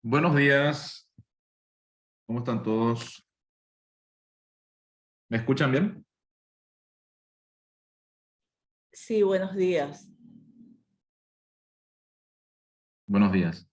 Buenos días, ¿cómo están todos? ¿Me escuchan bien? Sí, buenos días. Buenos días.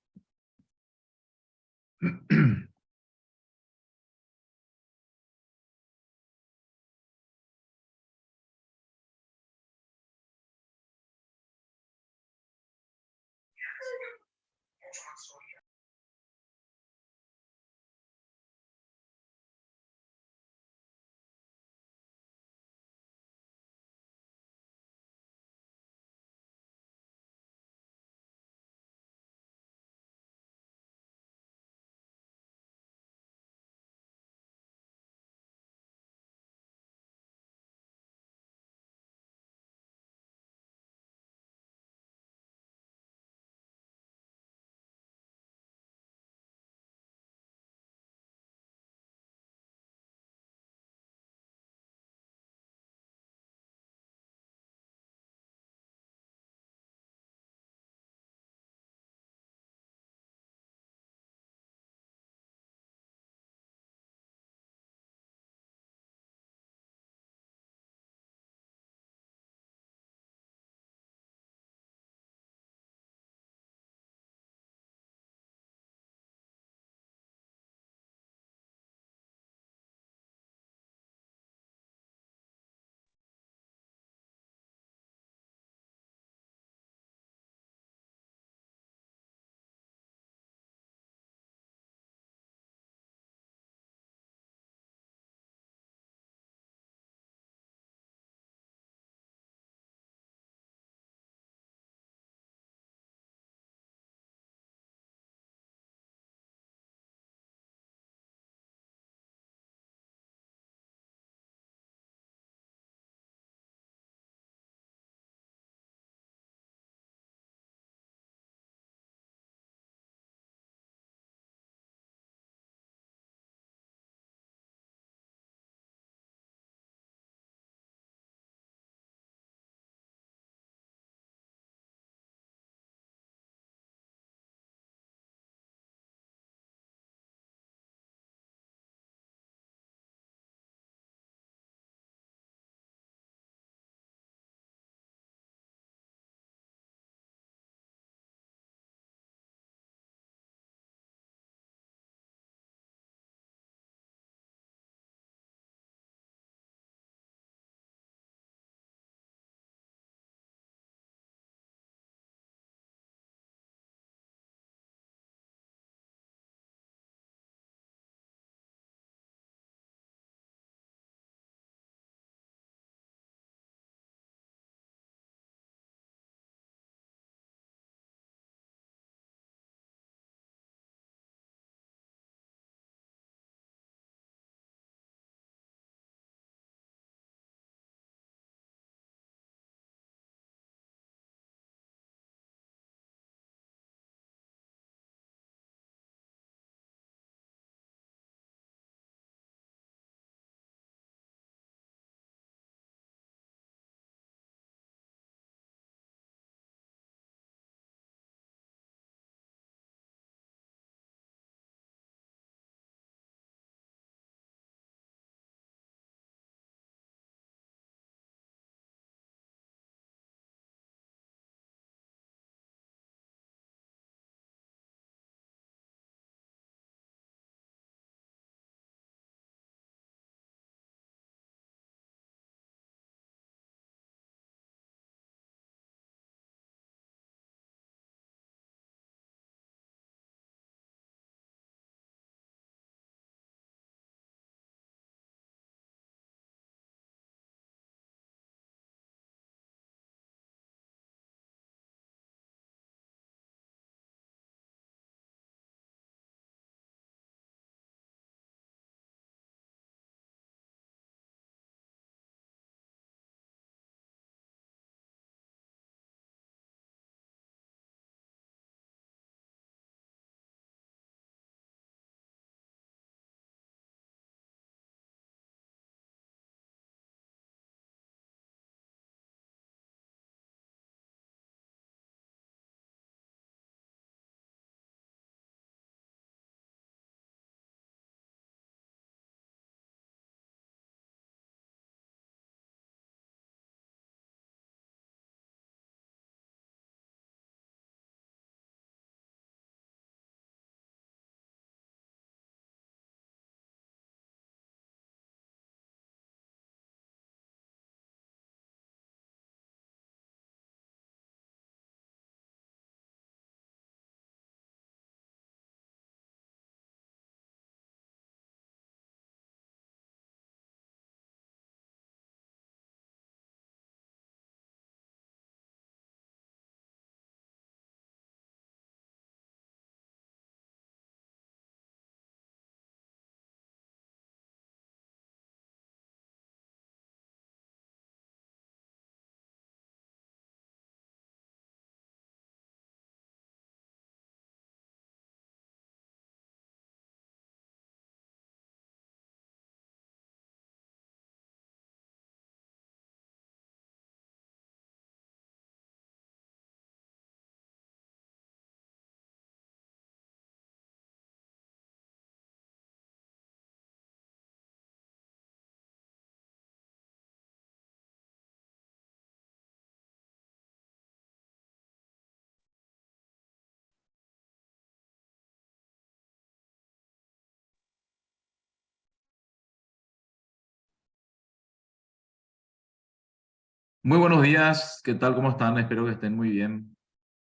Muy buenos días, ¿qué tal? ¿Cómo están? Espero que estén muy bien.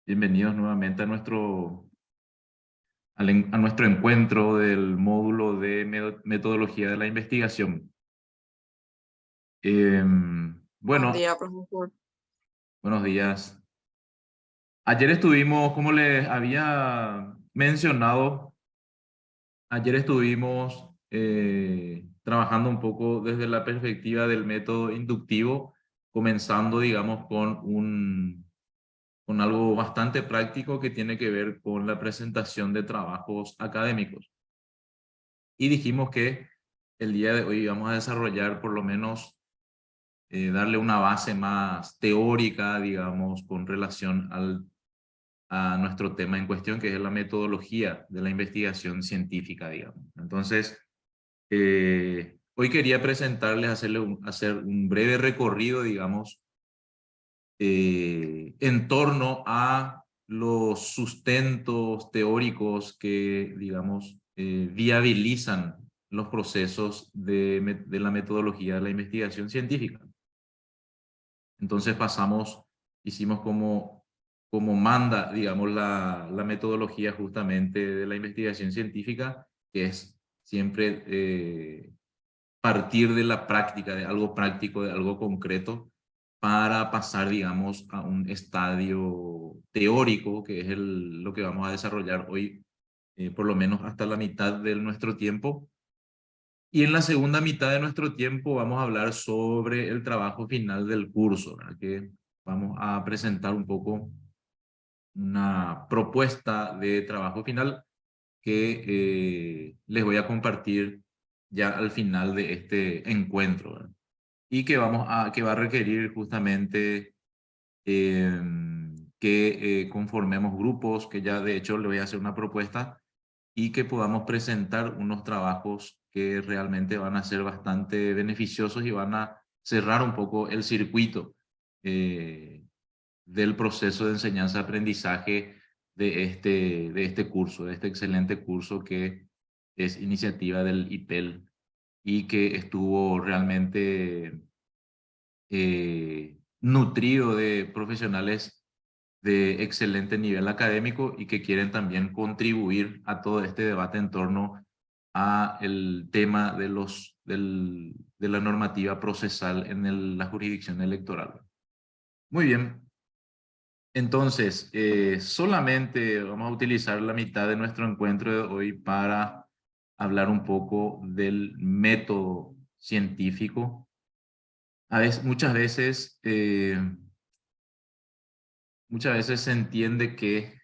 Bienvenidos nuevamente a a nuestro encuentro del módulo de metodología de la investigación. Buen Bueno, día, profesor. buenos días. Ayer estuvimos, como les había mencionado, ayer estuvimos trabajando un poco desde la perspectiva del método inductivo, comenzando, digamos, con algo bastante práctico que tiene que ver con la presentación de trabajos académicos. Y dijimos que el día de hoy vamos a desarrollar por lo menos, darle una base más teórica, digamos, con relación a nuestro tema en cuestión, que es la metodología de la investigación científica, digamos. Entonces, hoy quería presentarles, hacer un breve recorrido, digamos, en torno a los sustentos teóricos que, digamos, viabilizan los procesos de la metodología de la investigación científica. Entonces hicimos como manda, digamos, la metodología justamente de la investigación científica, que es siempre partir de la práctica, de algo práctico, de algo concreto, para pasar, digamos, a un estadio teórico, que es lo que vamos a desarrollar hoy, por lo menos hasta la mitad de nuestro tiempo. Y en la segunda mitad de nuestro tiempo vamos a hablar sobre el trabajo final del curso, ¿verdad? Que vamos a presentar un poco una propuesta de trabajo final que les voy a compartir ya al final de este encuentro, ¿verdad? Y que va a requerir justamente eh, que conformemos grupos, que ya de hecho le voy a hacer una propuesta, y que podamos presentar unos trabajos que realmente van a ser bastante beneficiosos y van a cerrar un poco el circuito del proceso de enseñanza-aprendizaje de este curso, de este excelente curso que es iniciativa del IPEL y que estuvo realmente nutrido de profesionales de excelente nivel académico y que quieren también contribuir a todo este debate en torno a el tema de la normativa procesal en la jurisdicción electoral. Muy bien. Entonces, solamente vamos a utilizar la mitad de nuestro encuentro de hoy para hablar un poco del método científico. Muchas veces se entiende que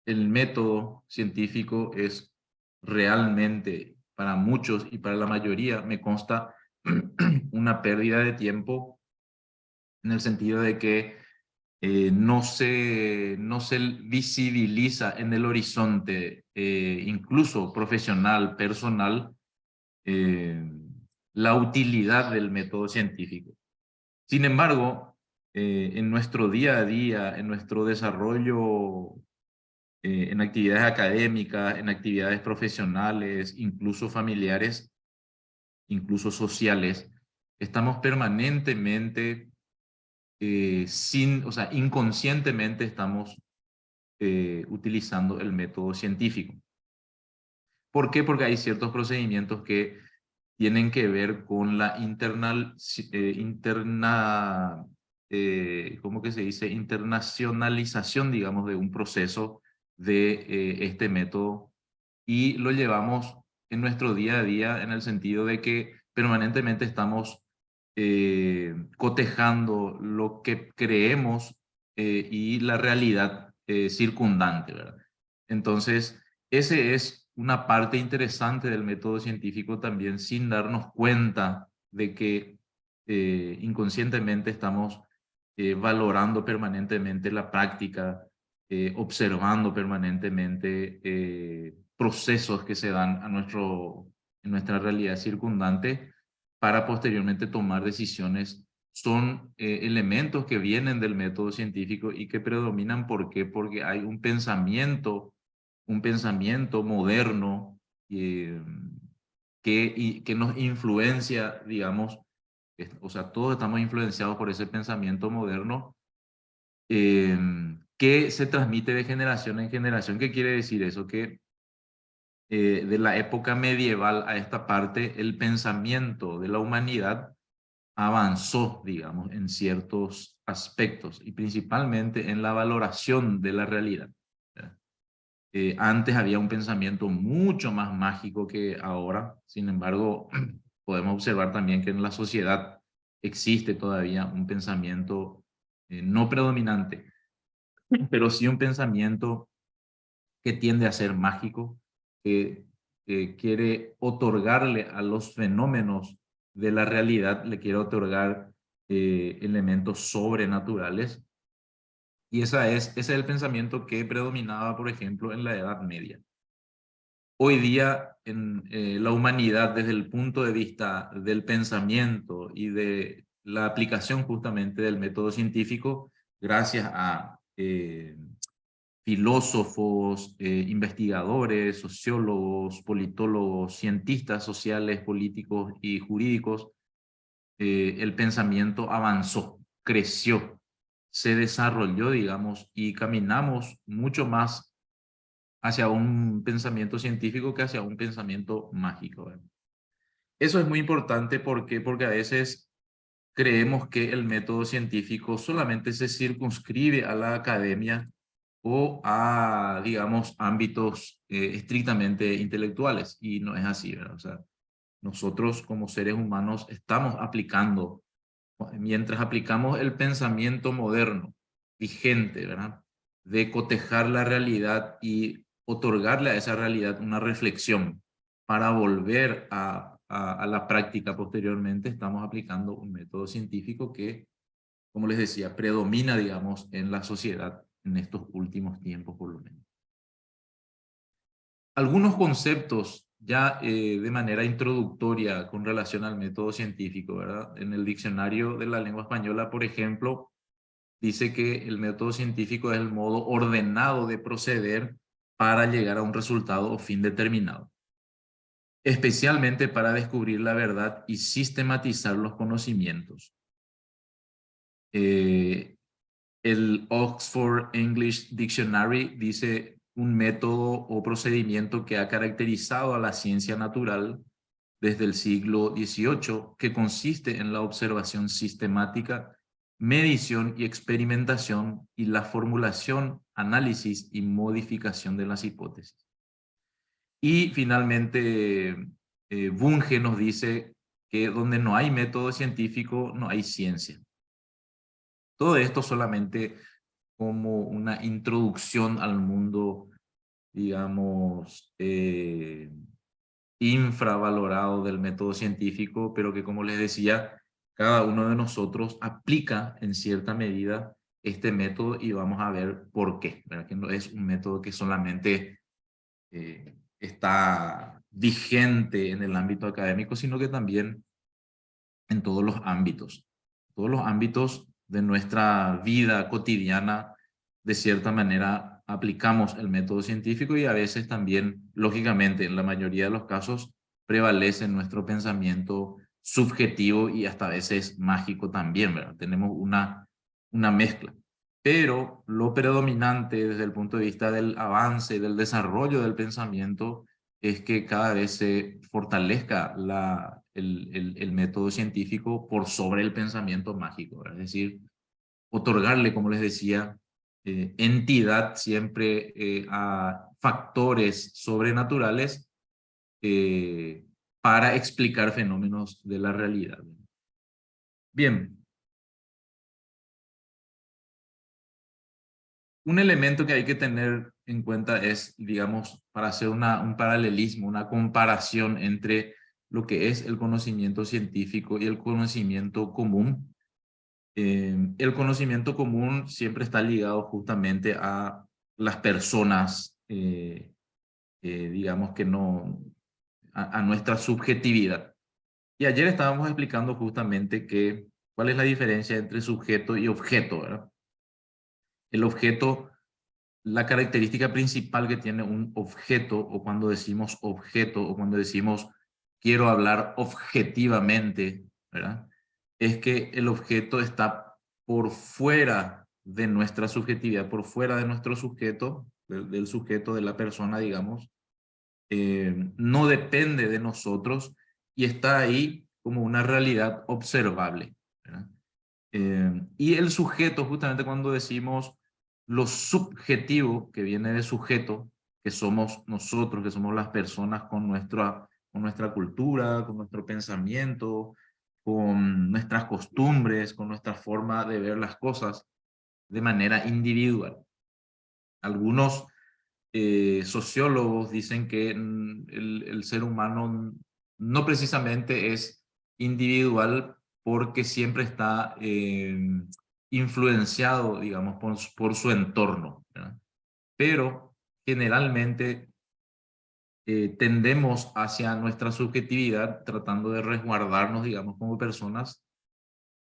el método científico es realmente, para muchos y para la mayoría, me consta, una pérdida de tiempo, en el sentido de que no se visibiliza en el horizonte, incluso profesional, personal, eh, la utilidad del método científico. Sin embargo, en nuestro día a día, en nuestro desarrollo, en actividades académicas, en actividades profesionales, incluso familiares, incluso sociales, estamos permanentemente, o sea, inconscientemente estamos utilizando el método científico. ¿Por qué? Porque hay ciertos procedimientos que tienen que ver con la ¿cómo que se dice? Internacionalización, digamos, de un proceso de este método, y lo llevamos en nuestro día a día en el sentido de que permanentemente estamos cotejando lo que creemos y la realidad circundante, ¿verdad? Entonces, ese es una parte interesante del método científico también, sin darnos cuenta de que inconscientemente estamos valorando permanentemente la práctica, observando permanentemente procesos que se dan en nuestra realidad circundante para posteriormente tomar decisiones. Son elementos que vienen del método científico y que predominan. ¿Por qué? Porque hay un pensamiento moderno, que nos influencia, digamos, o sea, todos estamos influenciados por ese pensamiento moderno que se transmite de generación en generación. ¿Qué quiere decir eso? Que de la época medieval a esta parte, el pensamiento de la humanidad avanzó, digamos, en ciertos aspectos y principalmente en la valoración de la realidad. Antes había un pensamiento mucho más mágico que ahora, sin embargo, podemos observar también que en la sociedad existe todavía un pensamiento no predominante, pero sí un pensamiento que tiende a ser mágico, que quiere otorgarle a los fenómenos de la realidad, le quiere otorgar elementos sobrenaturales. Y ese es el pensamiento que predominaba, por ejemplo, en la Edad Media. Hoy día, en la humanidad, desde el punto de vista del pensamiento y de la aplicación justamente del método científico, gracias a filósofos, investigadores, sociólogos, politólogos, cientistas sociales, políticos y jurídicos, el pensamiento avanzó, creció, se desarrolló, digamos, y caminamos mucho más hacia un pensamiento científico que hacia un pensamiento mágico, ¿verdad? Eso es muy importante porque a veces creemos que el método científico solamente se circunscribe a la academia o a, digamos, ámbitos estrictamente intelectuales, y no es así, ¿verdad? O sea, nosotros como seres humanos estamos aplicando, mientras aplicamos el pensamiento moderno, vigente, ¿verdad? De cotejar la realidad y otorgarle a esa realidad una reflexión para volver a la práctica posteriormente, estamos aplicando un método científico que, como les decía, predomina, digamos, en la sociedad en estos últimos tiempos, por lo menos. Algunos conceptos ya de manera introductoria con relación al método científico, ¿verdad? En el diccionario de la lengua española, por ejemplo, dice que el método científico es el modo ordenado de proceder para llegar a un resultado o fin determinado, especialmente para descubrir la verdad y sistematizar los conocimientos. El Oxford English Dictionary dice un método o procedimiento que ha caracterizado a la ciencia natural desde el siglo XVIII, que consiste en la observación sistemática, medición y experimentación y la formulación, análisis y modificación de las hipótesis. Y finalmente, Bunge nos dice que donde no hay método científico, no hay ciencia. Todo esto solamente como una introducción al mundo, digamos, infravalorado del método científico, pero que, como les decía, cada uno de nosotros aplica en cierta medida este método y vamos a ver por qué, ¿verdad? Que no es un método que solamente está vigente en el ámbito académico, sino que también en todos los ámbitos de nuestra vida cotidiana, de cierta manera aplicamos el método científico y a veces también, lógicamente, en la mayoría de los casos, prevalece nuestro pensamiento subjetivo y hasta a veces mágico también, ¿verdad? Tenemos una mezcla. Pero lo predominante desde el punto de vista del avance y del desarrollo del pensamiento es que cada vez se fortalezca el método científico por sobre el pensamiento mágico, ¿verdad? Es decir, otorgarle, como les decía, entidad siempre a factores sobrenaturales eh, para explicar fenómenos de la realidad. Bien, un elemento que hay que tener en cuenta es, digamos, para hacer un paralelismo, una comparación entre lo que es el conocimiento científico y el conocimiento común. El conocimiento común siempre está ligado justamente a las personas, digamos que no, a nuestra subjetividad. Y ayer estábamos explicando justamente que, cuál es la diferencia entre sujeto y objeto, ¿verdad? El objeto, la característica principal que tiene un objeto, o cuando decimos objeto, o cuando decimos quiero hablar objetivamente, ¿verdad? Es que el objeto está por fuera de nuestra subjetividad, por fuera de nuestro sujeto, del sujeto de la persona, digamos, no depende de nosotros y está ahí como una realidad observable, ¿verdad? Y el sujeto, justamente cuando decimos lo subjetivo, que viene de sujeto, que somos nosotros, que somos las personas con nuestra cultura, con nuestro pensamiento, con nuestras costumbres, con nuestra forma de ver las cosas de manera individual. Algunos sociólogos dicen que el ser humano no precisamente es individual porque siempre está influenciado, digamos, por su entorno, ¿verdad? Pero generalmente tendemos hacia nuestra subjetividad tratando de resguardarnos, digamos, como personas.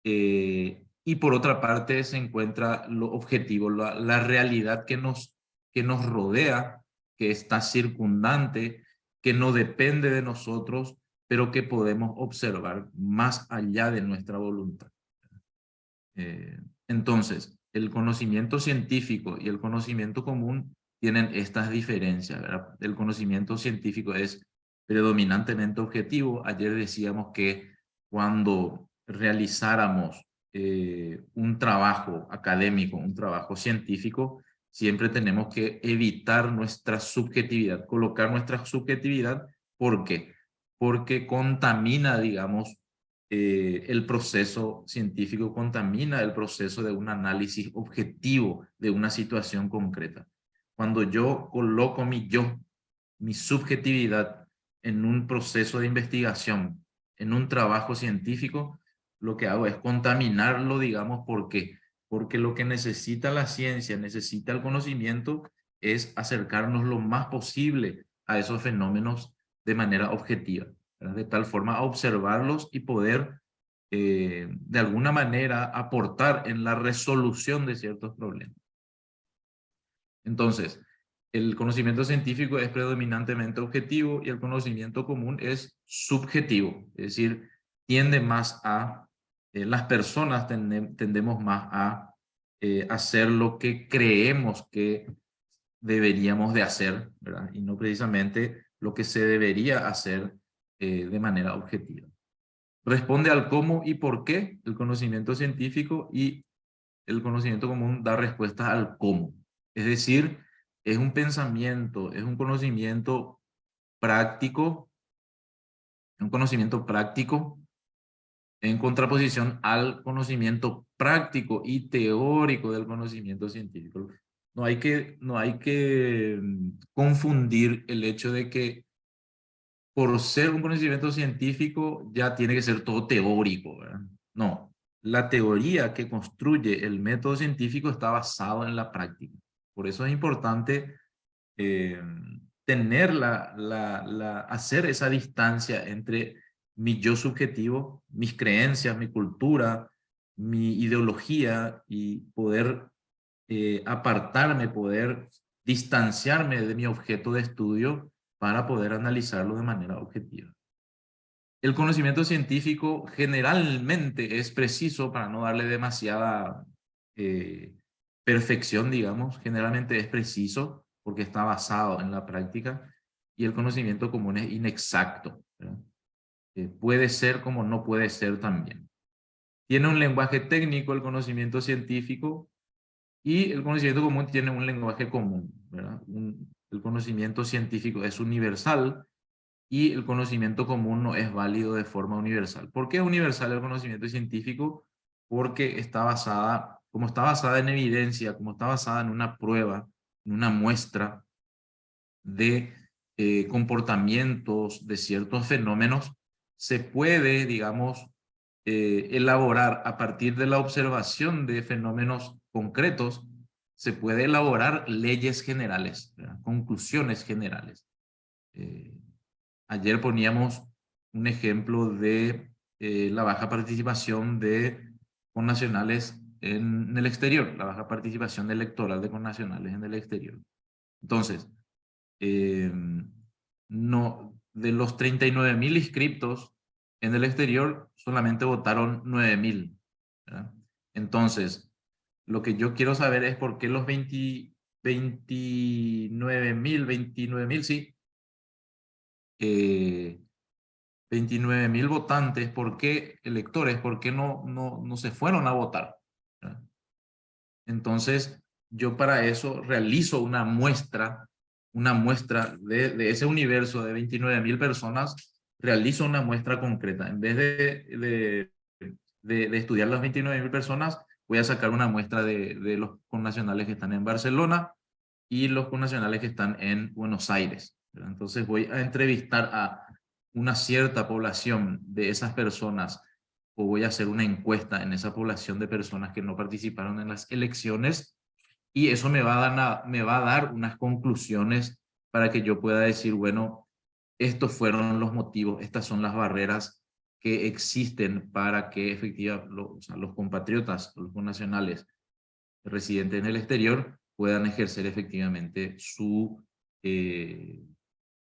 Y por otra parte se encuentra lo objetivo, la realidad que nos rodea, que está circundante, que no depende de nosotros, pero que podemos observar más allá de nuestra voluntad. Entonces, el conocimiento científico y el conocimiento común tienen estas diferencias, ¿verdad? El conocimiento científico es predominantemente objetivo. Ayer decíamos que cuando realizáramos un trabajo académico, un trabajo científico, siempre tenemos que evitar nuestra subjetividad, colocar nuestra subjetividad. ¿Por qué? Porque contamina, digamos, el proceso científico, contamina el proceso de un análisis objetivo de una situación concreta. Cuando yo coloco mi subjetividad en un proceso de investigación, en un trabajo científico, lo que hago es contaminarlo, digamos, ¿por qué? Porque lo que necesita la ciencia, necesita el conocimiento, es acercarnos lo más posible a esos fenómenos de manera objetiva, ¿verdad? De tal forma a observarlos y poder de alguna manera aportar en la resolución de ciertos problemas. Entonces, el conocimiento científico es predominantemente objetivo y el conocimiento común es subjetivo, es decir, tiende más a, las personas tendemos más a hacer lo que creemos que deberíamos de hacer, ¿verdad? Y no precisamente lo que se debería hacer de manera objetiva. Responde al cómo y por qué el conocimiento científico, y el conocimiento común da respuestas al cómo. Es decir, es un pensamiento, es un conocimiento práctico en contraposición al conocimiento práctico y teórico del conocimiento científico. No hay que confundir el hecho de que por ser un conocimiento científico ya tiene que ser todo teórico, ¿verdad? No, la teoría que construye el método científico está basado en la práctica. Por eso es importante eh, tener hacer esa distancia entre mi yo subjetivo, mis creencias, mi cultura, mi ideología, y poder apartarme, poder distanciarme de mi objeto de estudio para poder analizarlo de manera objetiva. El conocimiento científico generalmente es preciso, para no darle demasiada perfección, digamos, generalmente es preciso porque está basado en la práctica, y el conocimiento común es inexacto, ¿verdad? Puede ser como no puede ser también. Tiene un lenguaje técnico el conocimiento científico, y el conocimiento común tiene un lenguaje común, ¿verdad? El conocimiento científico es universal y el conocimiento común no es válido de forma universal. ¿Por qué es universal el conocimiento científico? Porque como está basada en evidencia, como está basada en una prueba, en una muestra de comportamientos de ciertos fenómenos, se puede, digamos, elaborar a partir de la observación de fenómenos concretos, se puede elaborar leyes generales, ¿verdad? Conclusiones generales. Eh, Ayer poníamos un ejemplo de la baja participación de connacionales en el exterior, la baja participación electoral de connacionales en el exterior. Entonces, no, de los 39.000 inscriptos en el exterior, solamente votaron 9.000, ¿verdad? Entonces, lo que yo quiero saber es por qué los 29.000, sí, 29.000 votantes, ¿por qué electores? ¿Por qué no se fueron a votar? ¿Verdad? Entonces, yo para eso realizo una muestra de ese universo de 29.000 personas, realizo una muestra concreta. En vez de estudiar las 29.000 personas, voy a sacar una muestra de los connacionales que están en Barcelona y los connacionales que están en Buenos Aires, ¿verdad? Entonces voy a entrevistar a una cierta población de esas personas, o voy a hacer una encuesta en esa población de personas que no participaron en las elecciones, y eso me va a dar unas conclusiones para que yo pueda decir, bueno, estos fueron los motivos, estas son las barreras que existen para que efectivamente o sea, los compatriotas, los connacionales residentes en el exterior puedan ejercer efectivamente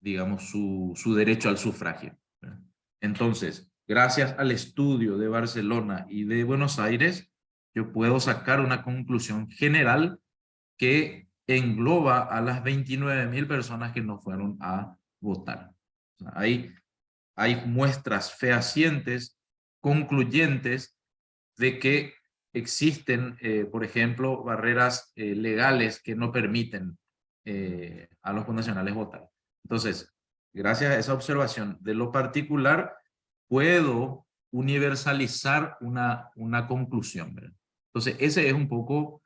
digamos, su derecho al sufragio, ¿verdad? Entonces, gracias al estudio de Barcelona y de Buenos Aires, yo puedo sacar una conclusión general que engloba a las 29.000 personas que no fueron a votar. O sea, hay muestras fehacientes, concluyentes, de que existen, por ejemplo, barreras legales que no permiten a los connacionales votar. Entonces, gracias a esa observación de lo particular, puedo universalizar una conclusión, ¿verdad? Entonces, ese es un poco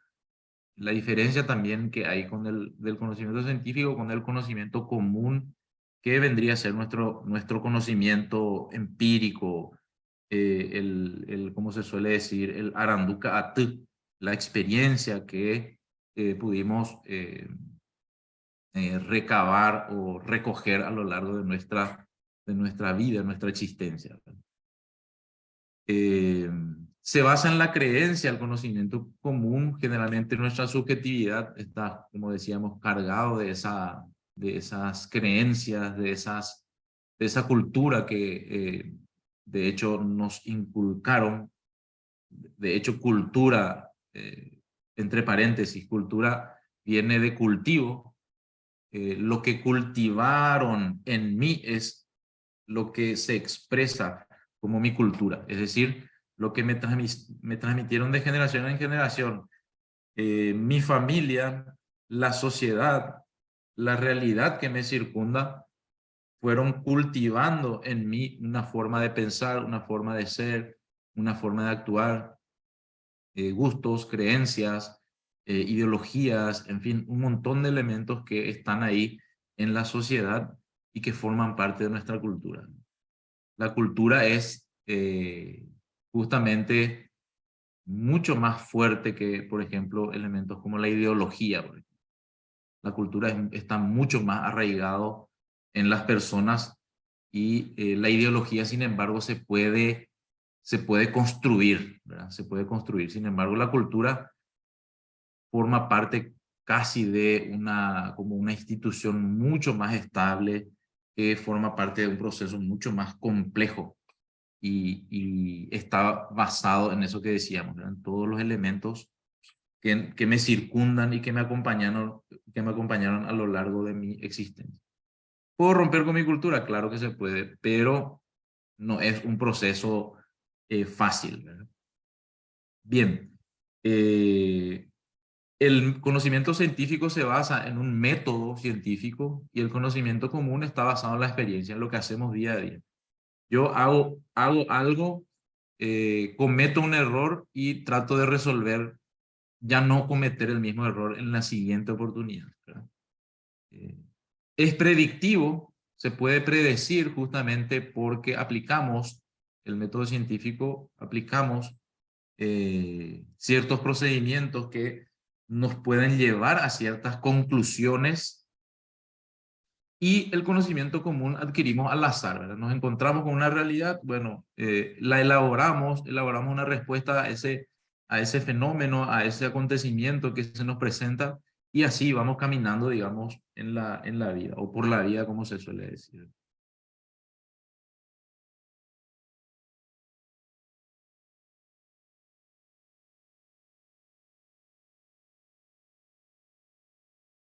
la diferencia también que hay del conocimiento científico con el conocimiento común, que vendría a ser nuestro conocimiento empírico, como se suele decir, el aranduka at, la experiencia que pudimos recabar o recoger a lo largo de nuestra vida, nuestra existencia. Se basa en la creencia, el conocimiento común. Generalmente nuestra subjetividad está, como decíamos, cargado de esas creencias, de esa cultura que de hecho nos inculcaron. De hecho, cultura, entre paréntesis, cultura viene de cultivo. Lo que cultivaron en mí es lo que se expresa como mi cultura, es decir, lo que me transmitieron de generación en generación, mi familia, la sociedad, la realidad que me circunda, fueron cultivando en mí una forma de pensar, una forma de ser, una forma de actuar, gustos, creencias, ideologías, en fin, un montón de elementos que están ahí en la sociedad y que forman parte de nuestra cultura. La cultura es justamente mucho más fuerte que, por ejemplo, elementos como la ideología. La cultura está mucho más arraigado en las personas, y la ideología, sin embargo, se puede construir, ¿verdad? Se puede construir. Sin embargo, la cultura forma parte casi de como una institución mucho más estable, que forma parte de un proceso mucho más complejo, y está basado en eso que decíamos, ¿verdad? En todos los elementos que me circundan y que me acompañaron a lo largo de mi existencia. ¿Puedo romper con mi cultura? Claro que se puede, pero no es un proceso fácil, ¿verdad? Bien, el conocimiento científico se basa en un método científico, y el conocimiento común está basado en la experiencia, en lo que hacemos día a día. Yo hago algo, cometo un error y trato de resolver, ya no cometer el mismo error en la siguiente oportunidad, ¿verdad? Eh, es predictivo, se puede predecir justamente porque aplicamos el método científico, aplicamos ciertos procedimientos que nos pueden llevar a ciertas conclusiones, y el conocimiento común adquirimos al azar, ¿verdad? Nos encontramos con una realidad, bueno, la elaboramos una respuesta a ese fenómeno, a ese acontecimiento que se nos presenta, y así vamos caminando, digamos, en la vida, o por la vida, como se suele decir.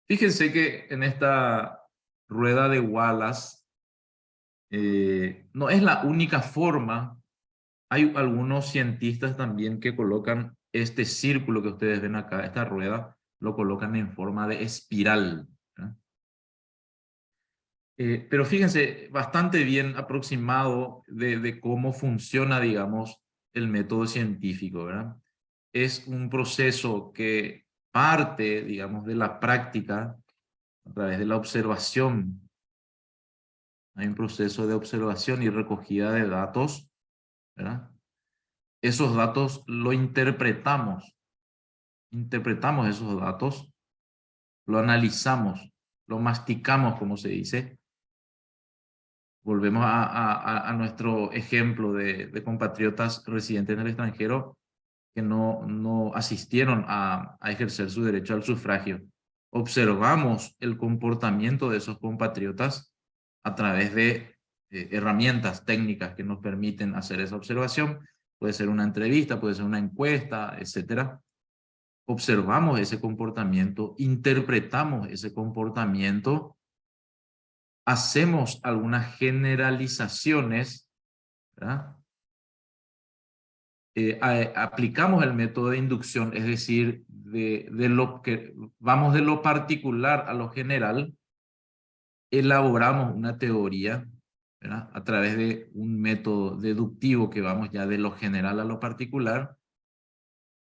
Fíjense que en esta rueda de Wallace no es la única forma. Hay algunos cientistas también que colocan este círculo que ustedes ven acá, esta rueda, lo colocan en forma de espiral, ¿verdad? Pero fíjense, bastante bien aproximado de cómo funciona, digamos, el método científico, ¿verdad? Es un proceso que parte, digamos, de la práctica a través de la observación. Hay un proceso de observación y recogida de datos, ¿verdad? Esos datos lo interpretamos esos datos, lo analizamos, lo masticamos, como se dice. Volvemos a nuestro ejemplo de compatriotas residentes en el extranjero que no asistieron a ejercer su derecho al sufragio. Observamos el comportamiento de esos compatriotas a través de herramientas técnicas que nos permiten hacer esa observación. Puede ser una entrevista, puede ser una encuesta, etcétera. Observamos ese comportamiento, interpretamos ese comportamiento, hacemos algunas generalizaciones, ¿verdad? Aplicamos el método de inducción, es decir, de lo que vamos de lo particular a lo general, elaboramos una teoría, ¿verdad? A través de un método deductivo que vamos ya de lo general a lo particular,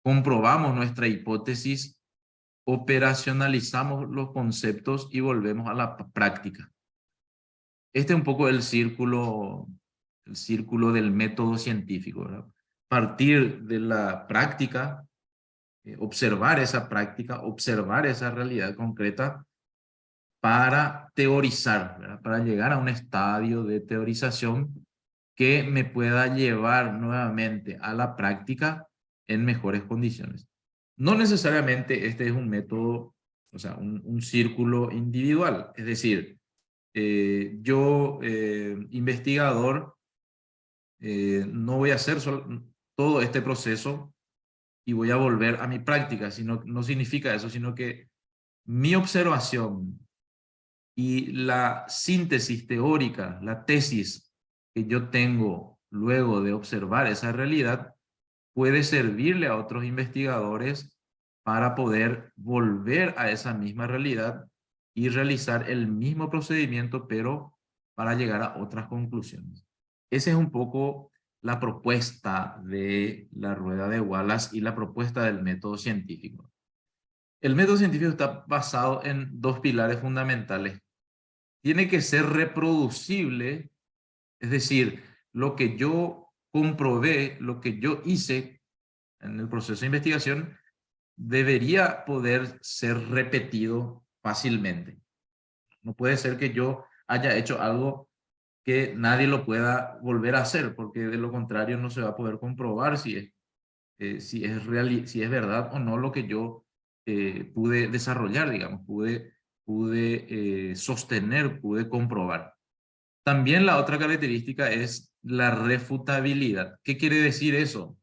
comprobamos nuestra hipótesis, operacionalizamos los conceptos y volvemos a la práctica. Este es un poco el círculo del método científico, ¿verdad? Partir de la práctica, observar esa práctica, observar esa realidad concreta para teorizar, ¿verdad? Para llegar a un estadio de teorización que me pueda llevar nuevamente a la práctica en mejores condiciones. No necesariamente este es un método, o sea, un círculo individual. Es decir, yo, investigador, no voy a hacer todo este proceso y voy a volver a mi práctica, sino, no significa eso, sino que mi observación y la síntesis teórica, la tesis que yo tengo luego de observar esa realidad, puede servirle a otros investigadores para poder volver a esa misma realidad y realizar el mismo procedimiento, pero para llegar a otras conclusiones. Esa es un poco la propuesta de la rueda de Wallace y la propuesta del método científico. El método científico está basado en dos pilares fundamentales. Tiene que ser reproducible, es decir, lo que yo comprobé, lo que yo hice en el proceso de investigación, debería poder ser repetido fácilmente. No puede ser que yo haya hecho algo que nadie lo pueda volver a hacer, porque de lo contrario no se va a poder comprobar si es verdad o no lo que yo pude desarrollar, digamos, pude sostener, pude comprobar. También la otra característica es la refutabilidad. ¿Qué quiere decir eso?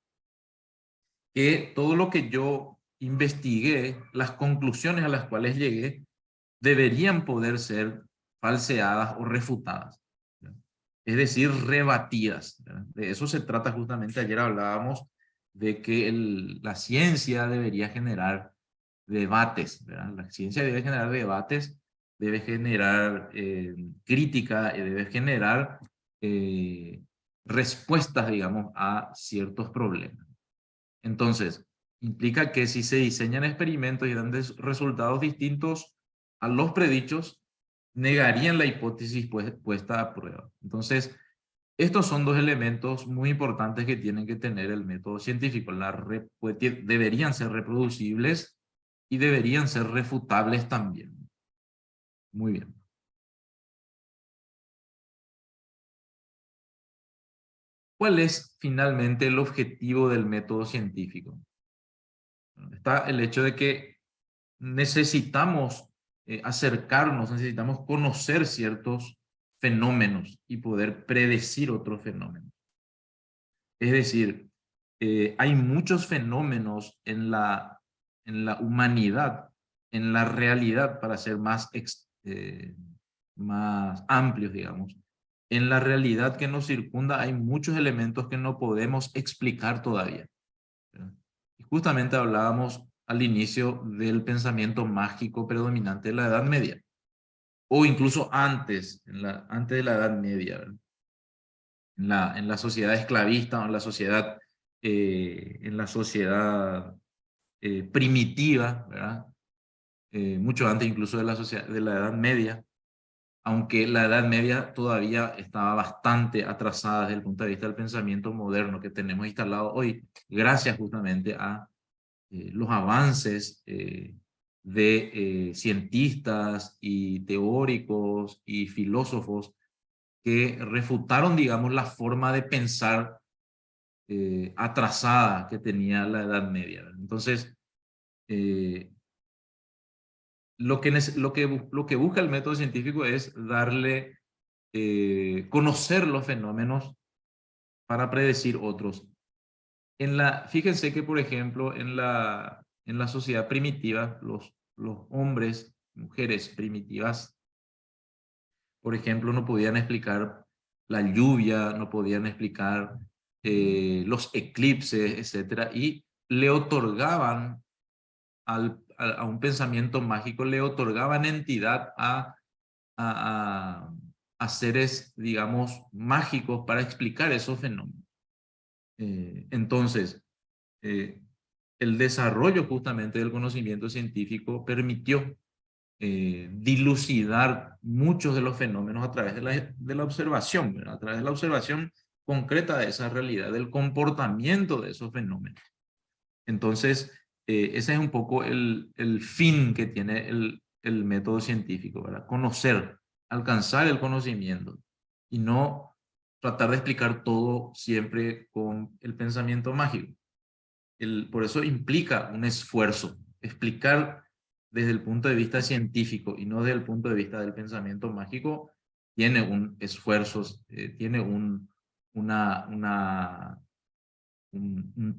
Que todo lo que yo investigué, las conclusiones a las cuales llegué, deberían poder ser falseadas o refutadas, ¿verdad? Es decir, rebatidas, ¿verdad? De eso se trata justamente. Ayer hablábamos de que la ciencia debería generar debates, ¿verdad? La ciencia debe generar debates, debe generar crítica, debe generar eh, respuestas, digamos, a ciertos problemas. Entonces, implica que si se diseñan experimentos y dan resultados distintos a los predichos, negarían la hipótesis puesta a prueba. Entonces, estos son dos elementos muy importantes que tienen que tener el método científico. Deberían ser reproducibles y deberían ser refutables también. Muy bien. ¿Cuál es finalmente el objetivo del método científico? Está el hecho de que necesitamos acercarnos, necesitamos conocer ciertos fenómenos y poder predecir otros fenómenos. Es decir, hay muchos fenómenos en la humanidad en la realidad, para ser más, más amplios, digamos, en la realidad que nos circunda hay muchos elementos que no podemos explicar todavía, ¿verdad? Y justamente hablábamos al inicio del pensamiento mágico predominante de la Edad Media, o incluso antes, antes de la Edad Media, ¿verdad? En la sociedad esclavista o en la sociedad primitiva, ¿verdad? Mucho antes incluso de la sociedad, de la Edad Media, aunque la Edad Media todavía estaba bastante atrasada desde el punto de vista del pensamiento moderno que tenemos instalado hoy, gracias justamente a los avances de cientistas y teóricos y filósofos que refutaron, digamos, la forma de pensar atrasada que tenía la Edad Media. Entonces, eh, lo que busca el método científico es darle, conocer los fenómenos para predecir otros. Fíjense que, por ejemplo, en la sociedad primitiva, los hombres, mujeres primitivas, por ejemplo, no podían explicar la lluvia, no podían explicar los eclipses, etcétera, y le otorgaban a un pensamiento mágico, le otorgaban entidad a, a seres, digamos, mágicos para explicar esos fenómenos. Entonces, eh, el desarrollo justamente del conocimiento científico permitió dilucidar muchos de los fenómenos a través de la observación, ¿verdad? A través de la observación concreta de esa realidad, del comportamiento de esos fenómenos. Entonces, ese es un poco el fin que tiene el método científico, ¿verdad? Conocer, alcanzar el conocimiento y no tratar de explicar todo siempre con el pensamiento mágico. Por eso implica un esfuerzo. Explicar desde el punto de vista científico y no desde el punto de vista del pensamiento mágico tiene un esfuerzo, tiene un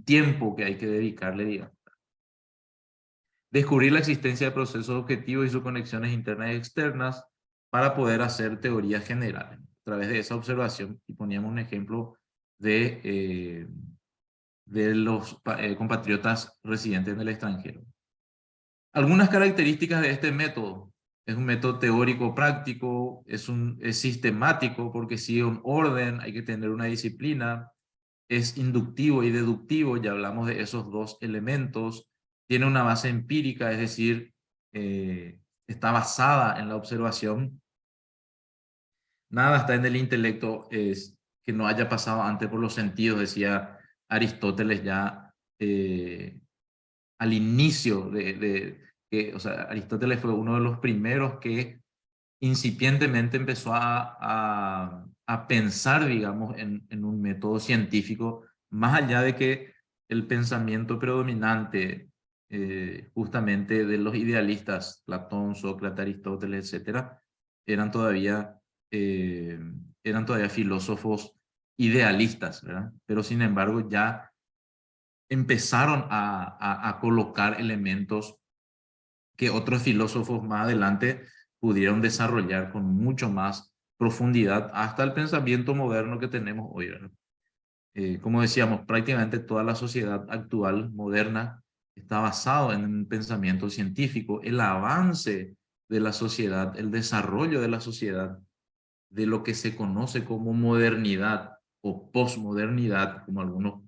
tiempo que hay que dedicarle, digamos. Descubrir la existencia de procesos objetivos y sus conexiones internas y externas para poder hacer teorías generales. A través de esa observación, y poníamos un ejemplo de los compatriotas residentes en el extranjero. Algunas características de este método: es un método teórico práctico, es sistemático porque sigue un orden, hay que tener una disciplina, es inductivo y deductivo, ya hablamos de esos dos elementos, tiene una base empírica, es decir, está basada en la observación. Nada está en el intelecto que no haya pasado antes por los sentidos, decía Aristóteles ya al inicio o sea, Aristóteles fue uno de los primeros que incipientemente empezó a pensar, digamos, en un método científico, más allá de que el pensamiento predominante justamente de los idealistas, Platón, Sócrates, Aristóteles, etcétera, eran todavía, eh, eran todavía filósofos idealistas, ¿verdad? Pero sin embargo ya empezaron a colocar elementos que otros filósofos más adelante pudieron desarrollar con mucho más profundidad hasta el pensamiento moderno que tenemos hoy, ¿verdad? Como decíamos, prácticamente toda la sociedad actual, moderna, está basado en un pensamiento científico. El avance de la sociedad, el desarrollo de la sociedad, de lo que se conoce como modernidad o posmodernidad, como algunos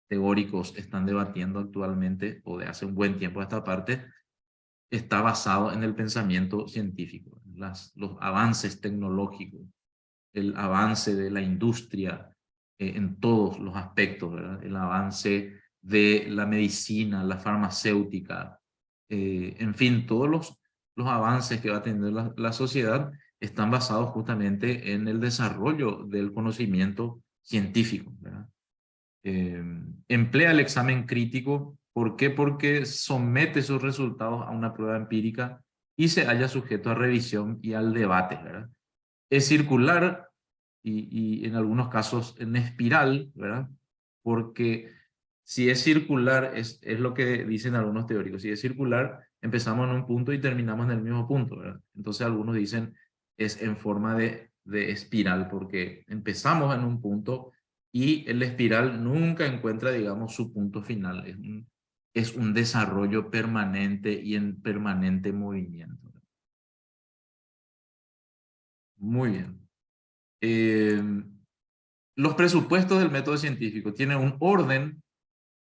teóricos están debatiendo actualmente o de hace un buen tiempo a esta parte, está basado en el pensamiento científico, los avances tecnológicos, el avance de la industria en todos los aspectos, ¿verdad? El avance de la medicina, la farmacéutica, en fin, todos los avances que va a tener la sociedad están basados justamente en el desarrollo del conocimiento científico, ¿verdad? Emplea el examen crítico. ¿Por qué? Porque somete sus resultados a una prueba empírica y se halla sujeto a revisión y al debate, ¿verdad? Es circular y en algunos casos en espiral, ¿verdad? Porque Si es circular, es lo que dicen algunos teóricos. Si es circular, empezamos en un punto y terminamos en el mismo punto, ¿verdad? Entonces algunos dicen es en forma de espiral, porque empezamos en un punto y el espiral nunca encuentra, digamos, su punto final. Es un desarrollo permanente y en permanente movimiento. Muy bien. Los presupuestos del método científico tienen un orden.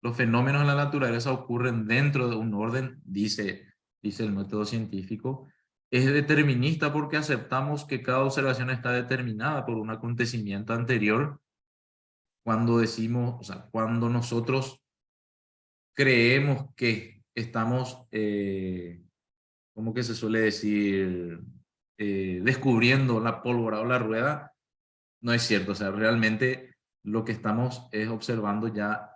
Los fenómenos en la naturaleza ocurren dentro de un orden, dice el método científico. Es determinista porque aceptamos que cada observación está determinada por un acontecimiento anterior. Cuando decimos, o sea, cuando nosotros creemos que estamos, ¿cómo que se suele decir? Descubriendo la pólvora o la rueda, no es cierto. O sea, realmente lo que estamos es observando ya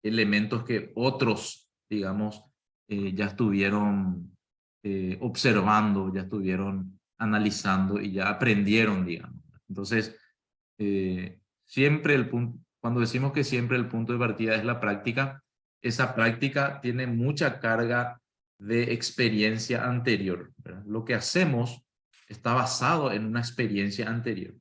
elementos que otros, digamos, ya estuvieron observando, ya estuvieron analizando y ya aprendieron, digamos. Entonces, siempre el punto, cuando decimos que siempre el punto de partida es la práctica, esa práctica tiene mucha carga de experiencia anterior, ¿verdad? Lo que hacemos está basado en una experiencia anterior,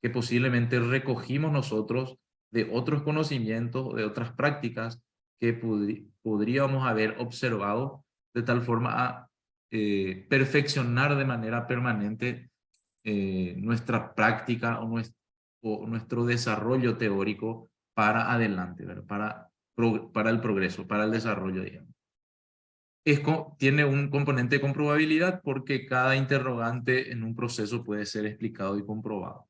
que posiblemente recogimos nosotros de otros conocimientos, de otras prácticas que podríamos haber observado de tal forma a perfeccionar de manera permanente nuestra práctica o nuestro desarrollo teórico para adelante, ¿verdad? Para el progreso, para el desarrollo, digamos. Tiene un componente de comprobabilidad porque cada interrogante en un proceso puede ser explicado y comprobado.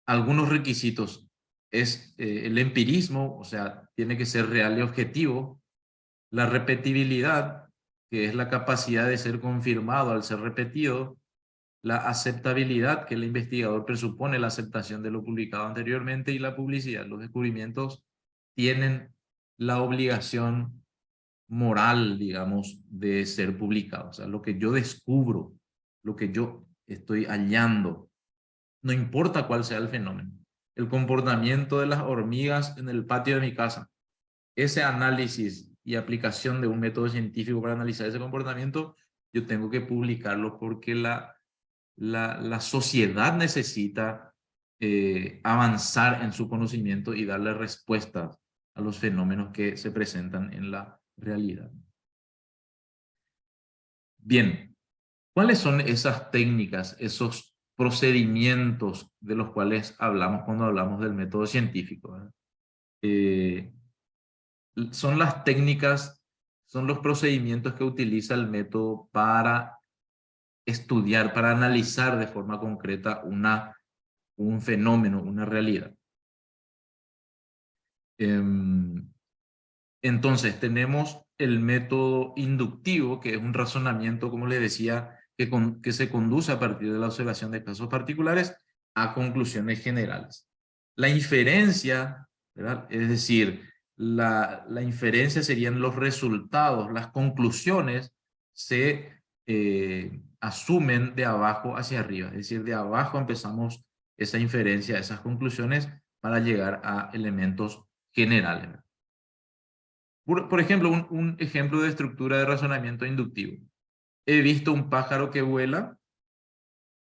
Algunos requisitos es el empirismo, o sea, tiene que ser real y objetivo. La repetibilidad, que es la capacidad de ser confirmado al ser repetido. La aceptabilidad, que el investigador presupone la aceptación de lo publicado anteriormente. Y la publicidad. Los descubrimientos tienen la obligación moral, digamos, de ser publicados. O sea, lo que yo descubro, lo que yo estoy hallando, no importa cuál sea el fenómeno. El comportamiento de las hormigas en el patio de mi casa. Ese análisis y aplicación de un método científico para analizar ese comportamiento, yo tengo que publicarlo porque la sociedad necesita avanzar en su conocimiento y darle respuestas a los fenómenos que se presentan en la realidad. Bien, ¿cuáles son esas técnicas, esos procedimientos de los cuales hablamos cuando hablamos del método científico? Son las técnicas, son los procedimientos que utiliza el método para estudiar, para analizar de forma concreta un fenómeno, una realidad. Entonces, tenemos el método inductivo, que es un razonamiento, como les decía, que se conduce a partir de la observación de casos particulares a conclusiones generales. La inferencia, ¿verdad? Es decir, la inferencia serían los resultados, las conclusiones se asumen de abajo hacia arriba, es decir, de abajo empezamos esa inferencia, esas conclusiones para llegar a elementos generales. Por ejemplo, un ejemplo de estructura de razonamiento inductivo. He visto un pájaro que vuela,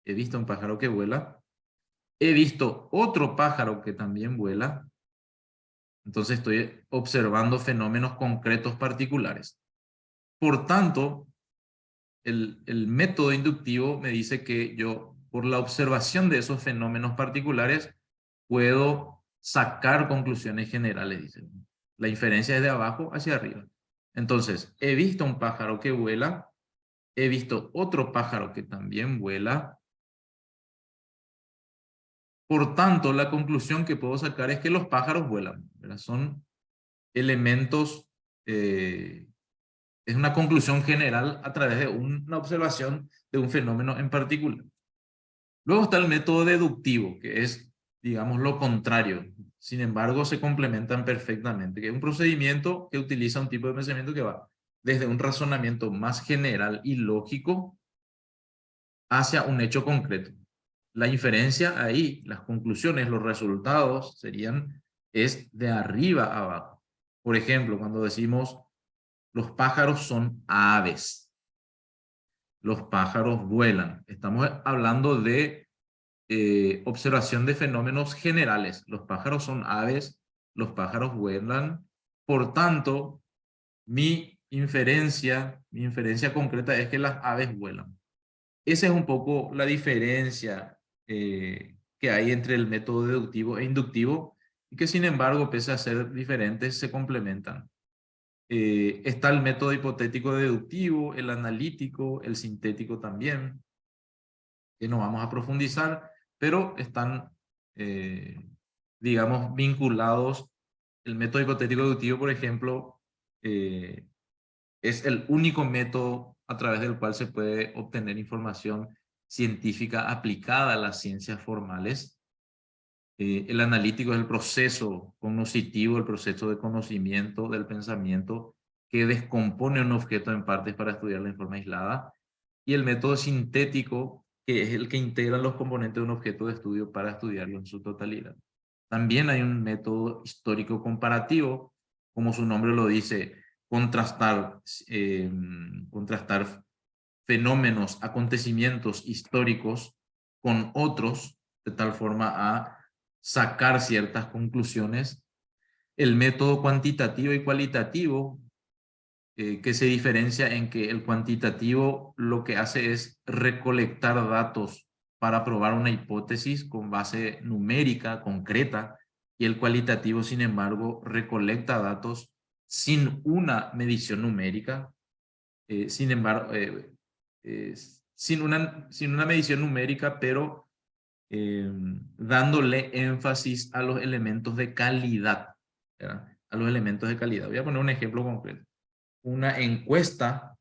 he visto un pájaro que vuela, he visto otro pájaro que también vuela, entonces estoy observando fenómenos concretos particulares. Por tanto, el método inductivo me dice que yo, por la observación de esos fenómenos particulares, puedo sacar conclusiones generales, dice. La inferencia es de abajo hacia arriba. Entonces, he visto un pájaro que vuela, he visto otro pájaro que también vuela. Por tanto, la conclusión que puedo sacar es que los pájaros vuelan, ¿verdad? Son elementos, es una conclusión general a través de una observación de un fenómeno en particular. Luego está el método deductivo, que es, digamos, lo contrario. Sin embargo, se complementan perfectamente, que es un procedimiento que utiliza un tipo de pensamiento que va desde un razonamiento más general y lógico hacia un hecho concreto. La inferencia ahí, las conclusiones, los resultados serían es de arriba a abajo. Por ejemplo, cuando decimos los pájaros son aves, los pájaros vuelan, estamos hablando de observación de fenómenos generales. Los pájaros son aves, los pájaros vuelan, por tanto, mi inferencia concreta es que las aves vuelan. Esa es un poco la diferencia que hay entre el método deductivo e inductivo y que sin embargo, pese a ser diferentes, se complementan. Está el método hipotético deductivo, el analítico, el sintético también, que no vamos a profundizar, pero están, digamos, vinculados. El método hipotético deductivo, por ejemplo, es el único método a través del cual se puede obtener información científica aplicada a las ciencias formales. El analítico es el proceso cognitivo, el proceso de conocimiento del pensamiento que descompone un objeto en partes para estudiarlo en forma aislada. Y el método sintético, que es el que integra los componentes de un objeto de estudio para estudiarlo en su totalidad. También hay un método histórico comparativo, como su nombre lo dice, contrastar fenómenos, acontecimientos históricos con otros, de tal forma a sacar ciertas conclusiones. El método cuantitativo y cualitativo, que se diferencia en que el cuantitativo lo que hace es recolectar datos para probar una hipótesis con base numérica, concreta, y el cualitativo, sin embargo, recolecta datos sin una medición numérica, sin embargo, sin una medición numérica, pero dándole énfasis a los elementos de calidad, ¿verdad? A los elementos de calidad. Voy a poner un ejemplo concreto. Una encuesta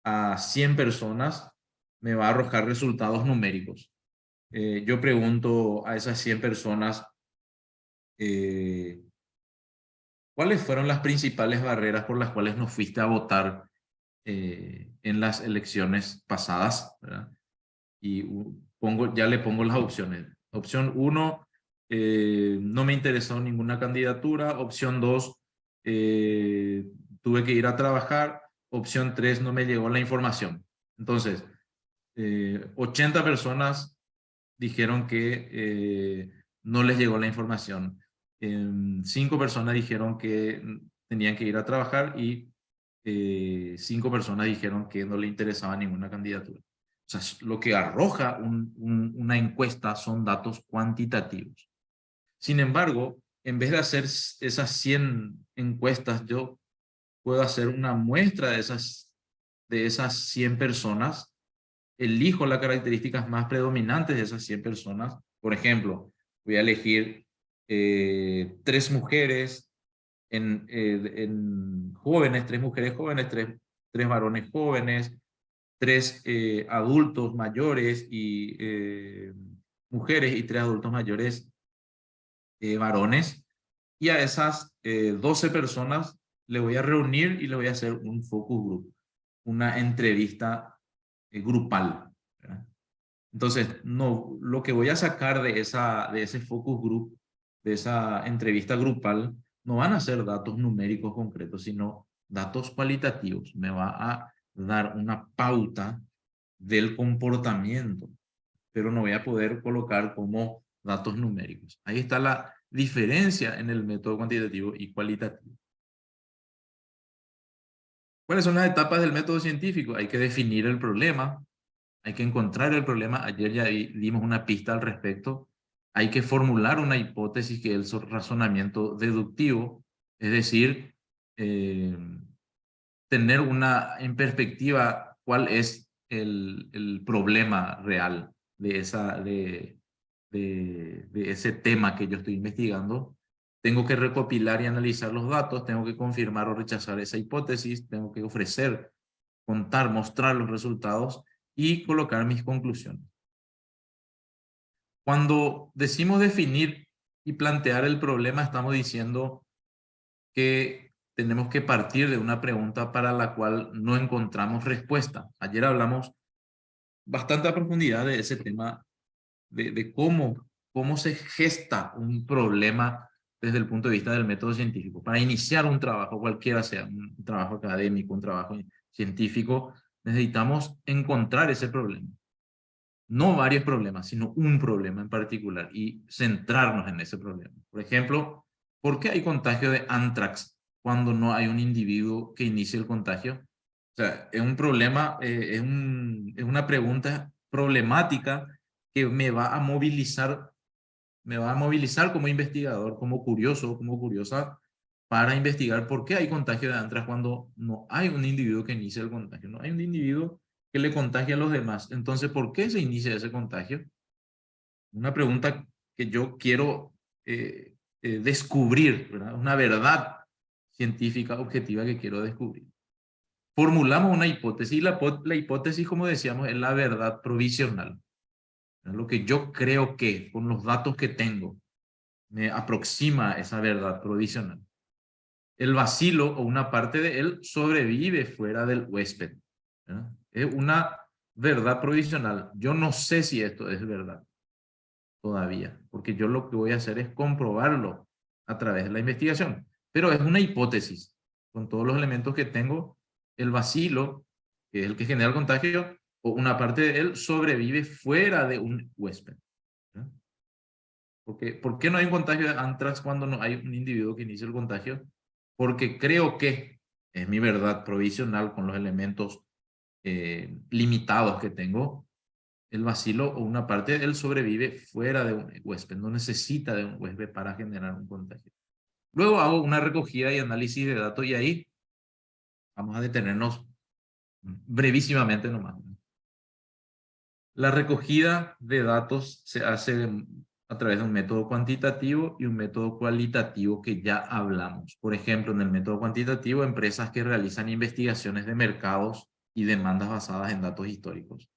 a 100 personas me va a arrojar resultados numéricos. Yo pregunto a esas 100 personas, ¿cuáles fueron las principales barreras por las cuales no fuiste a votar en las elecciones pasadas? ¿Verdad? Y ya le pongo las opciones. Opción 1, no me interesó ninguna candidatura. Opción 2, tuve que ir a trabajar. Opción 3, no me llegó la información. Entonces, 80 personas dijeron que no les llegó la información. 5 personas dijeron que tenían que ir a trabajar y 5 personas dijeron que no le interesaba ninguna candidatura. O sea, lo que arroja una encuesta son datos cuantitativos. Sin embargo, en vez de hacer esas 100 encuestas, yo puedo hacer una muestra de esas 100 personas, elijo las características más predominantes de esas 100 personas. Por ejemplo, voy a elegir 3 mujeres en jóvenes, 3 mujeres jóvenes, 3 varones jóvenes, 3 adultos mayores y mujeres y 3 adultos mayores varones. Y a esas 12 personas le voy a reunir y le voy a hacer un focus group, una entrevista grupal, ¿verdad? Entonces, no, lo que voy a sacar de ese focus group, de esa entrevista grupal, no van a ser datos numéricos concretos, sino datos cualitativos. Me va a dar una pauta del comportamiento, pero no voy a poder colocar como datos numéricos. Ahí está la diferencia en el método cuantitativo y cualitativo. ¿Cuáles son las etapas del método científico? Hay que definir el problema, hay que encontrar el problema. Ayer ya dimos una pista al respecto. Hay que formular una hipótesis que es el razonamiento deductivo, es decir, tener en perspectiva cuál es el problema real de ese tema que yo estoy investigando. Tengo que recopilar y analizar los datos, tengo que confirmar o rechazar esa hipótesis, tengo que ofrecer, contar, mostrar los resultados y colocar mis conclusiones. Cuando decimos definir y plantear el problema, estamos diciendo que tenemos que partir de una pregunta para la cual no encontramos respuesta. Ayer hablamos bastante a profundidad de ese tema, de cómo se gesta un problema desde el punto de vista del método científico. Para iniciar un trabajo, cualquiera sea, un trabajo académico, un trabajo científico, necesitamos encontrar ese problema. No varios problemas, sino un problema en particular y centrarnos en ese problema. Por ejemplo, ¿por qué hay contagio de anthrax cuando no hay un individuo que inicie el contagio? O sea, es un problema, es una pregunta problemática que me va a movilizar como investigador, como curioso, como curiosa, para investigar por qué hay contagio de anthrax cuando no hay un individuo que inicie el contagio, no hay un individuo que le contagie a los demás. Entonces, ¿por qué se inicia ese contagio? Una pregunta que yo quiero descubrir, ¿verdad? Una verdad científica objetiva que quiero descubrir. Formulamos una hipótesis y la hipótesis, como decíamos, es la verdad provisional. Es lo que yo creo que, con los datos que tengo, me aproxima a esa verdad provisional. El bacilo o una parte de él sobrevive fuera del huésped, ¿verdad? Es una verdad provisional. Yo no sé si esto es verdad todavía, porque yo lo que voy a hacer es comprobarlo a través de la investigación. Pero es una hipótesis. Con todos los elementos que tengo, el bacilo, que es el que genera el contagio, o una parte de él sobrevive fuera de un huésped, ¿verdad? ¿Por qué no hay un contagio de anthrax cuando no hay un individuo que inicia el contagio? Porque creo que, es mi verdad provisional con los elementos limitados que tengo, el bacilo o una parte de él sobrevive fuera de un huésped, no necesita de un huésped para generar un contagio. Luego hago una recogida y análisis de datos y ahí vamos a detenernos brevísimamente nomás. La recogida de datos se hace a través de un método cuantitativo y un método cualitativo que ya hablamos. Por ejemplo, en el método cuantitativo, empresas que realizan investigaciones de mercados y demandas basadas en datos históricos.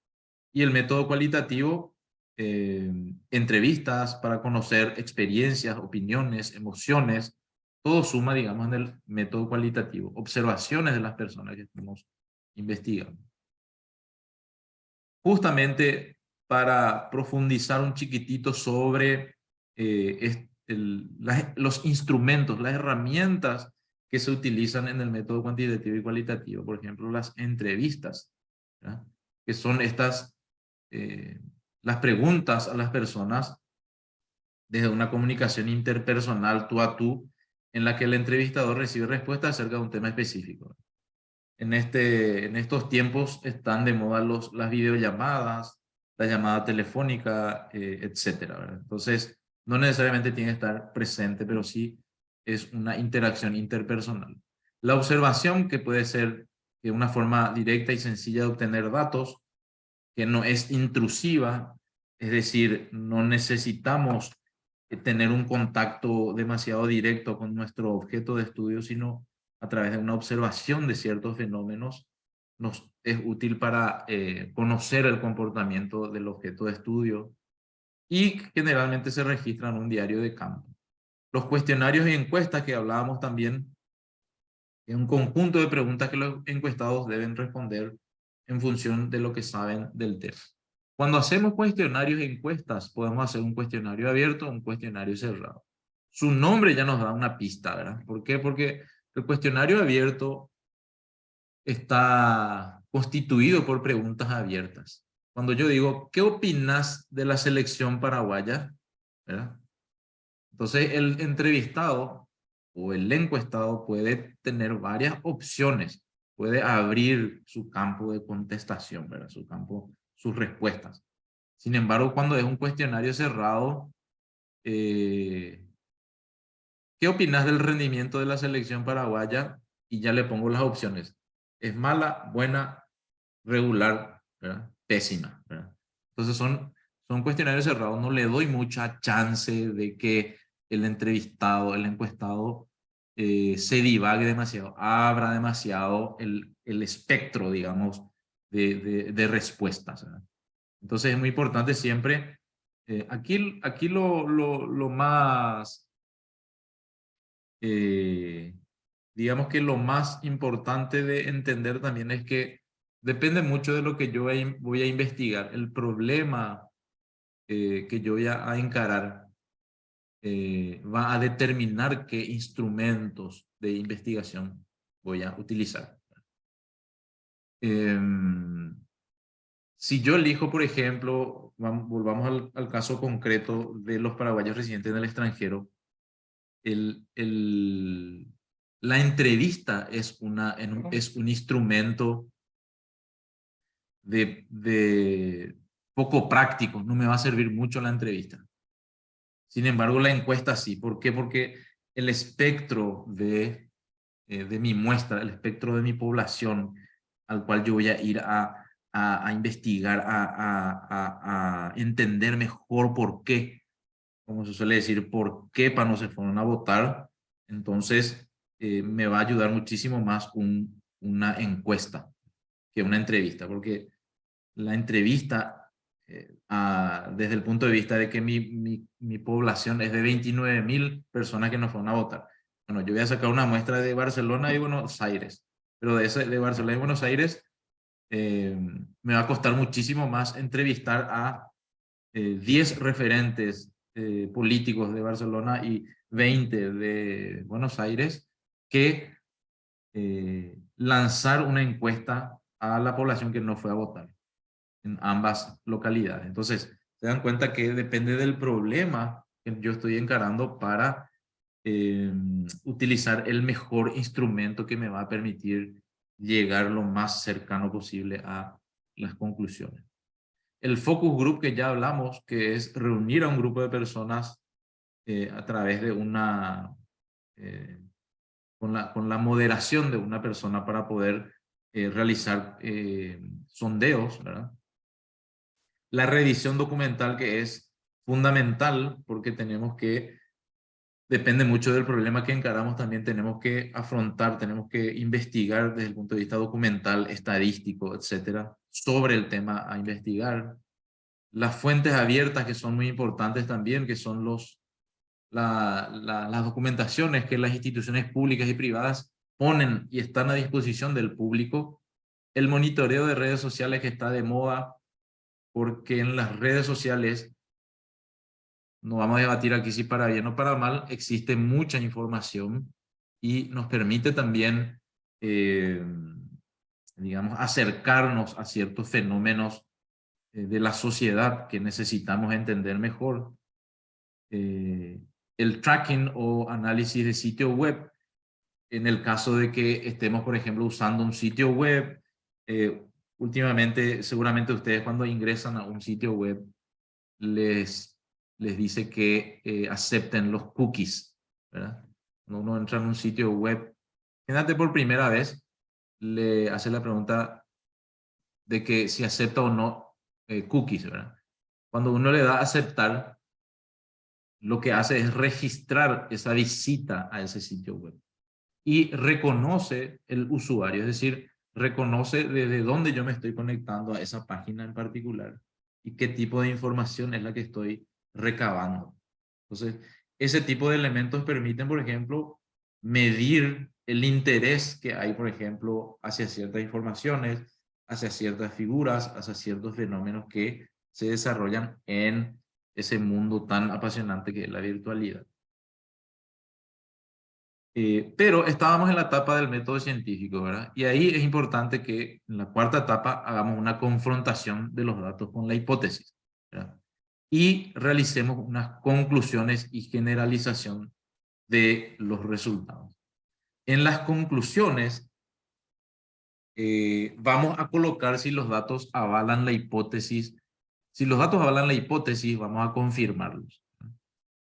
Y el método cualitativo, entrevistas para conocer experiencias, opiniones, emociones, todo suma, digamos, en el método cualitativo, observaciones de las personas que estamos investigando. Justamente para profundizar un chiquitito sobre los instrumentos, las herramientas que se utilizan en el método cuantitativo y cualitativo, por ejemplo, las entrevistas, ¿verdad? Que son las preguntas a las personas desde una comunicación interpersonal tú a tú, en la que el entrevistador recibe respuestas acerca de un tema específico. En estos tiempos están de moda las videollamadas, la llamada telefónica, etcétera, ¿verdad? Entonces, no necesariamente tiene que estar presente, pero sí es una interacción interpersonal. La observación, que puede ser una forma directa y sencilla de obtener datos, que no es intrusiva, es decir, no necesitamos tener un contacto demasiado directo con nuestro objeto de estudio, sino a través de una observación de ciertos fenómenos, nos es útil para conocer el comportamiento del objeto de estudio y generalmente se registra en un diario de campo. Los cuestionarios y encuestas que hablábamos también, es un conjunto de preguntas que los encuestados deben responder en función de lo que saben del tema. Cuando hacemos cuestionarios e encuestas, podemos hacer un cuestionario abierto o un cuestionario cerrado. Su nombre ya nos da una pista, ¿verdad? ¿Por qué? Porque el cuestionario abierto está constituido por preguntas abiertas. Cuando yo digo, ¿qué opinas de la selección paraguaya? ¿Verdad? Entonces el entrevistado o el encuestado puede tener varias opciones, puede abrir su campo de contestación, ¿verdad? Su campo, sus respuestas. Sin embargo, cuando es un cuestionario cerrado, ¿qué opinas del rendimiento de la selección paraguaya? Y ya le pongo las opciones. ¿Es mala, buena, regular, ¿verdad? Pésima, ¿verdad? Entonces son cuestionarios cerrados, no le doy mucha chance de que el entrevistado, el encuestado, se divague demasiado, abra demasiado el espectro, digamos, de respuestas, ¿verdad? Entonces es muy importante siempre, aquí lo más, eh, digamos que lo más importante de entender también es que depende mucho de lo que yo voy a investigar, el problema que yo voy a encarar. va a determinar qué instrumentos de investigación voy a utilizar. Si yo elijo, por ejemplo, volvamos al caso concreto de los paraguayos residentes en el extranjero, la entrevista es un instrumento de poco práctico, no me va a servir mucho la entrevista. Sin embargo, la encuesta sí. ¿Por qué? Porque el espectro de mi muestra, el espectro de mi población al cual yo voy a ir a investigar, a entender mejor por qué, como se suele decir, por qué para no se fueron a votar, entonces me va a ayudar muchísimo más una encuesta que una entrevista, porque la entrevista, desde el punto de vista de que mi población es de 29.000 personas que no fueron a votar. Bueno, yo voy a sacar una muestra de Barcelona y Buenos Aires, pero de Barcelona y Buenos Aires me va a costar muchísimo más entrevistar a 10 referentes políticos de Barcelona y 20 de Buenos Aires que lanzar una encuesta a la población que no fue a votar en ambas localidades. Entonces, se dan cuenta que depende del problema que yo estoy encarando para utilizar el mejor instrumento que me va a permitir llegar lo más cercano posible a las conclusiones. El focus group que ya hablamos, que es reunir a un grupo de personas a través de con la moderación de una persona para poder realizar sondeos, ¿verdad? La revisión documental, que es fundamental porque depende mucho del problema que encaramos, también tenemos que afrontar, tenemos que investigar desde el punto de vista documental, estadístico, etcétera, sobre el tema a investigar. Las fuentes abiertas, que son muy importantes también, que son las documentaciones que las instituciones públicas y privadas ponen y están a disposición del público. El monitoreo de redes sociales, que está de moda, porque en las redes sociales, no vamos a debatir aquí si para bien o para mal, existe mucha información y nos permite también, digamos, acercarnos a ciertos fenómenos de la sociedad que necesitamos entender mejor. El tracking o análisis de sitio web, en el caso de que estemos, por ejemplo, usando un sitio web, últimamente, seguramente ustedes cuando ingresan a un sitio web, les dice que acepten los cookies, ¿verdad? Cuando uno entra en un sitio web, fíjate, por primera vez, le hace la pregunta de que si acepta o no cookies, ¿verdad? Cuando uno le da a aceptar, lo que hace es registrar esa visita a ese sitio web y reconoce el usuario, es decir, reconoce desde dónde yo me estoy conectando a esa página en particular y qué tipo de información es la que estoy recabando. Entonces, ese tipo de elementos permiten, por ejemplo, medir el interés que hay, por ejemplo, hacia ciertas informaciones, hacia ciertas figuras, hacia ciertos fenómenos que se desarrollan en ese mundo tan apasionante que es la virtualidad. Pero estábamos en la etapa del método científico, ¿verdad? Y ahí es importante que en la cuarta etapa hagamos una confrontación de los datos con la hipótesis, ¿verdad? Y realicemos unas conclusiones y generalización de los resultados. En las conclusiones vamos a colocar si los datos avalan la hipótesis. Si los datos avalan la hipótesis, vamos a confirmarlos.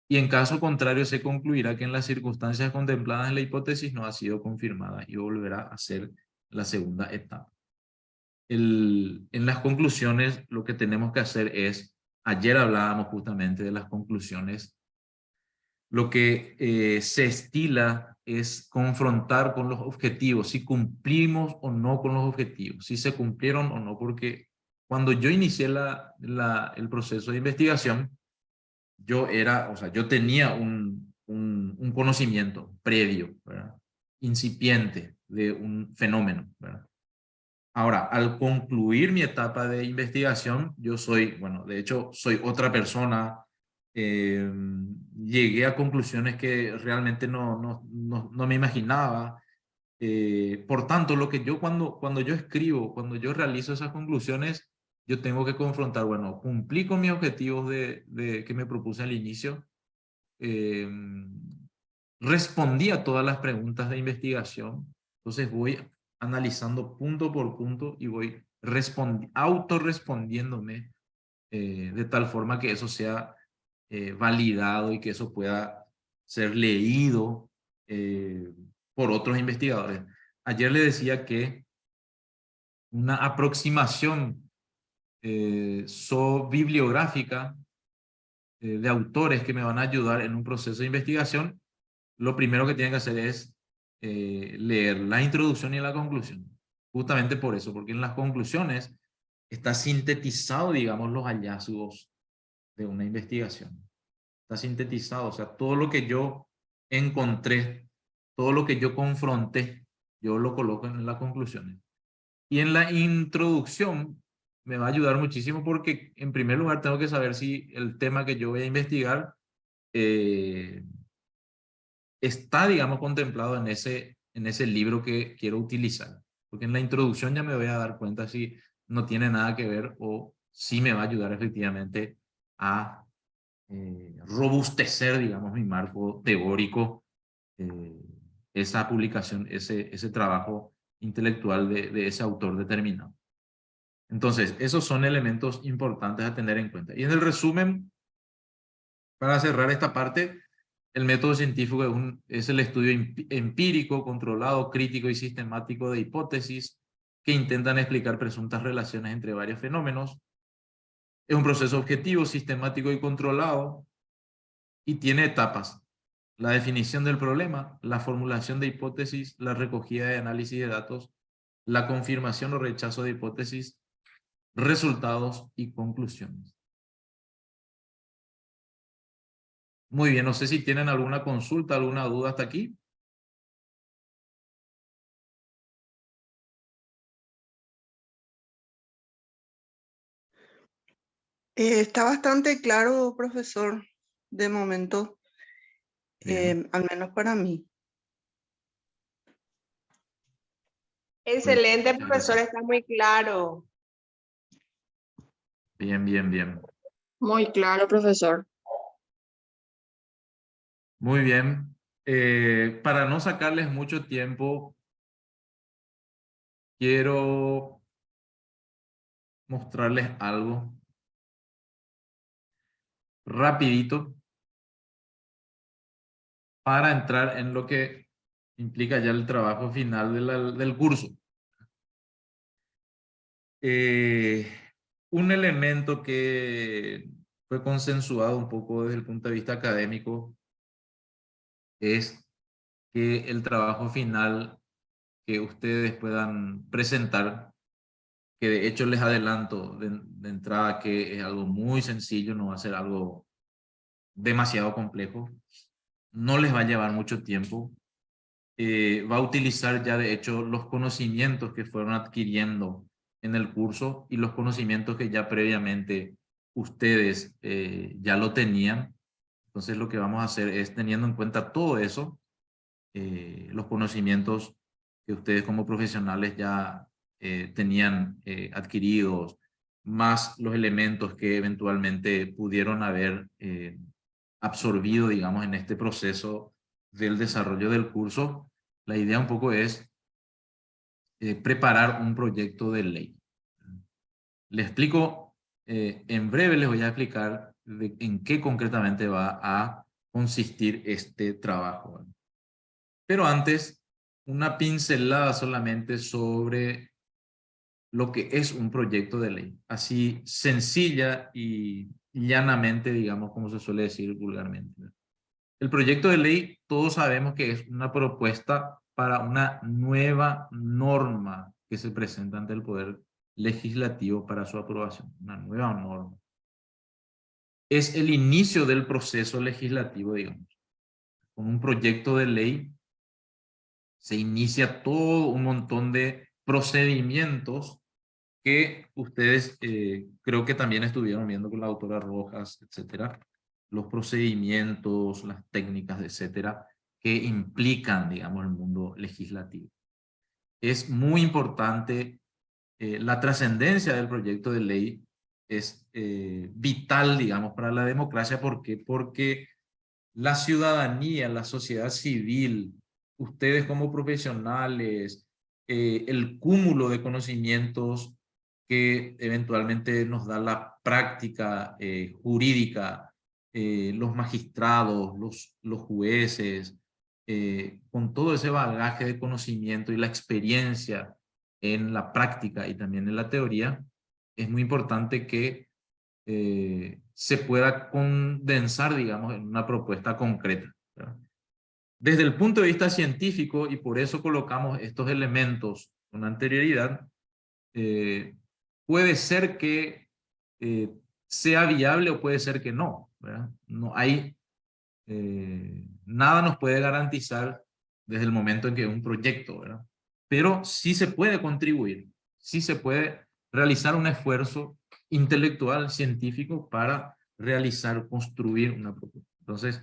Y en caso contrario se concluirá que en las circunstancias contempladas en la hipótesis no ha sido confirmada y volverá a ser la segunda etapa. En las conclusiones lo que tenemos que hacer es, ayer hablábamos justamente de las conclusiones, lo que se estila es confrontar con los objetivos, si cumplimos o no con los objetivos, si se cumplieron o no, porque cuando yo inicié el proceso de investigación, yo tenía un conocimiento previo, ¿verdad? Incipiente de un fenómeno, ¿verdad? Ahora, al concluir mi etapa de investigación, yo soy, bueno, de hecho, soy otra persona, llegué a conclusiones que realmente no me imaginaba. Por tanto, lo que yo cuando yo escribo, cuando yo realizo esas conclusiones, yo tengo que confrontar, bueno, cumplí con mis objetivos que me propuse al inicio, eh, respondí a todas las preguntas de investigación, entonces voy analizando punto por punto y voy autorrespondiéndome de tal forma que eso sea validado y que eso pueda ser leído por otros investigadores. Ayer le decía que una aproximación bibliográfica de autores que me van a ayudar en un proceso de investigación, lo primero que tienen que hacer es leer la introducción y la conclusión. Justamente por eso, porque en las conclusiones está sintetizado, digamos, los hallazgos de una investigación. Está sintetizado, o sea, todo lo que yo encontré, todo lo que yo confronté, yo lo coloco en las conclusiones. Y en la introducción me va a ayudar muchísimo porque en primer lugar tengo que saber si el tema que yo voy a investigar eh, está, digamos, contemplado en ese libro que quiero utilizar. Porque en la introducción ya me voy a dar cuenta si no tiene nada que ver o si me va a ayudar efectivamente a robustecer, digamos, mi marco teórico, eh, esa publicación, ese trabajo intelectual de ese autor determinado. Entonces, esos son elementos importantes a tener en cuenta. Y en el resumen, para cerrar esta parte, el método científico es el estudio empírico, controlado, crítico y sistemático de hipótesis que intentan explicar presuntas relaciones entre varios fenómenos. Es un proceso objetivo, sistemático y controlado y tiene etapas: la definición del problema, la formulación de hipótesis, la recogida de análisis de datos, la confirmación o rechazo de hipótesis, resultados y conclusiones. Muy bien, no sé si tienen alguna consulta, alguna duda hasta aquí. Está bastante claro, profesor, de momento, Bien, al menos para mí. muy bien, Excelente, muchas profesor, gracias. está muy claro. Bien, bien, bien. Muy claro, profesor. Muy bien. Para no sacarles mucho tiempo, quiero mostrarles algo rapidito para entrar en lo que implica ya el trabajo final del curso. Un elemento que fue consensuado un poco desde el punto de vista académico es que el trabajo final que ustedes puedan presentar, que de hecho les adelanto de entrada que es algo muy sencillo, no va a ser algo demasiado complejo, no les va a llevar mucho tiempo, va a utilizar ya de hecho los conocimientos que fueron adquiriendo en el curso y los conocimientos que ya previamente ustedes ya lo tenían. Entonces lo que vamos a hacer es, teniendo en cuenta todo eso, los conocimientos que ustedes como profesionales ya tenían adquiridos, más los elementos que eventualmente pudieron haber absorbido, digamos, en este proceso del desarrollo del curso, la idea un poco es preparar un proyecto de ley. Les explico, en breve les voy a explicar en qué concretamente va a consistir este trabajo. Pero antes, una pincelada solamente sobre lo que es un proyecto de ley. Así sencilla y llanamente, digamos, como se suele decir vulgarmente. El proyecto de ley, todos sabemos que es una propuesta para una nueva norma que se presenta ante el Poder Legislativo para su aprobación. Una nueva norma. Es el inicio del proceso legislativo, digamos. Con un proyecto de ley se inicia todo un montón de procedimientos que ustedes creo que también estuvieron viendo con la autora Rojas, etcétera. los procedimientos, las técnicas, etcétera, que implican, digamos, el mundo legislativo. Es muy importante, la trascendencia del proyecto de ley es vital, digamos, para la democracia. ¿Por qué? Porque la ciudadanía, la sociedad civil, ustedes como profesionales, el cúmulo de conocimientos que eventualmente nos da la práctica jurídica, los magistrados, los jueces, con todo ese bagaje de conocimiento y la experiencia en la práctica y también en la teoría, es muy importante que se pueda condensar, digamos, en una propuesta concreta, ¿verdad? Desde el punto de vista científico, y por eso colocamos estos elementos con anterioridad, puede ser que sea viable o puede ser que no, ¿verdad? No hay, nada nos puede garantizar desde el momento en que es un proyecto, ¿verdad? Pero sí se puede contribuir, sí se puede realizar un esfuerzo intelectual, científico, para realizar, construir una propuesta. Entonces,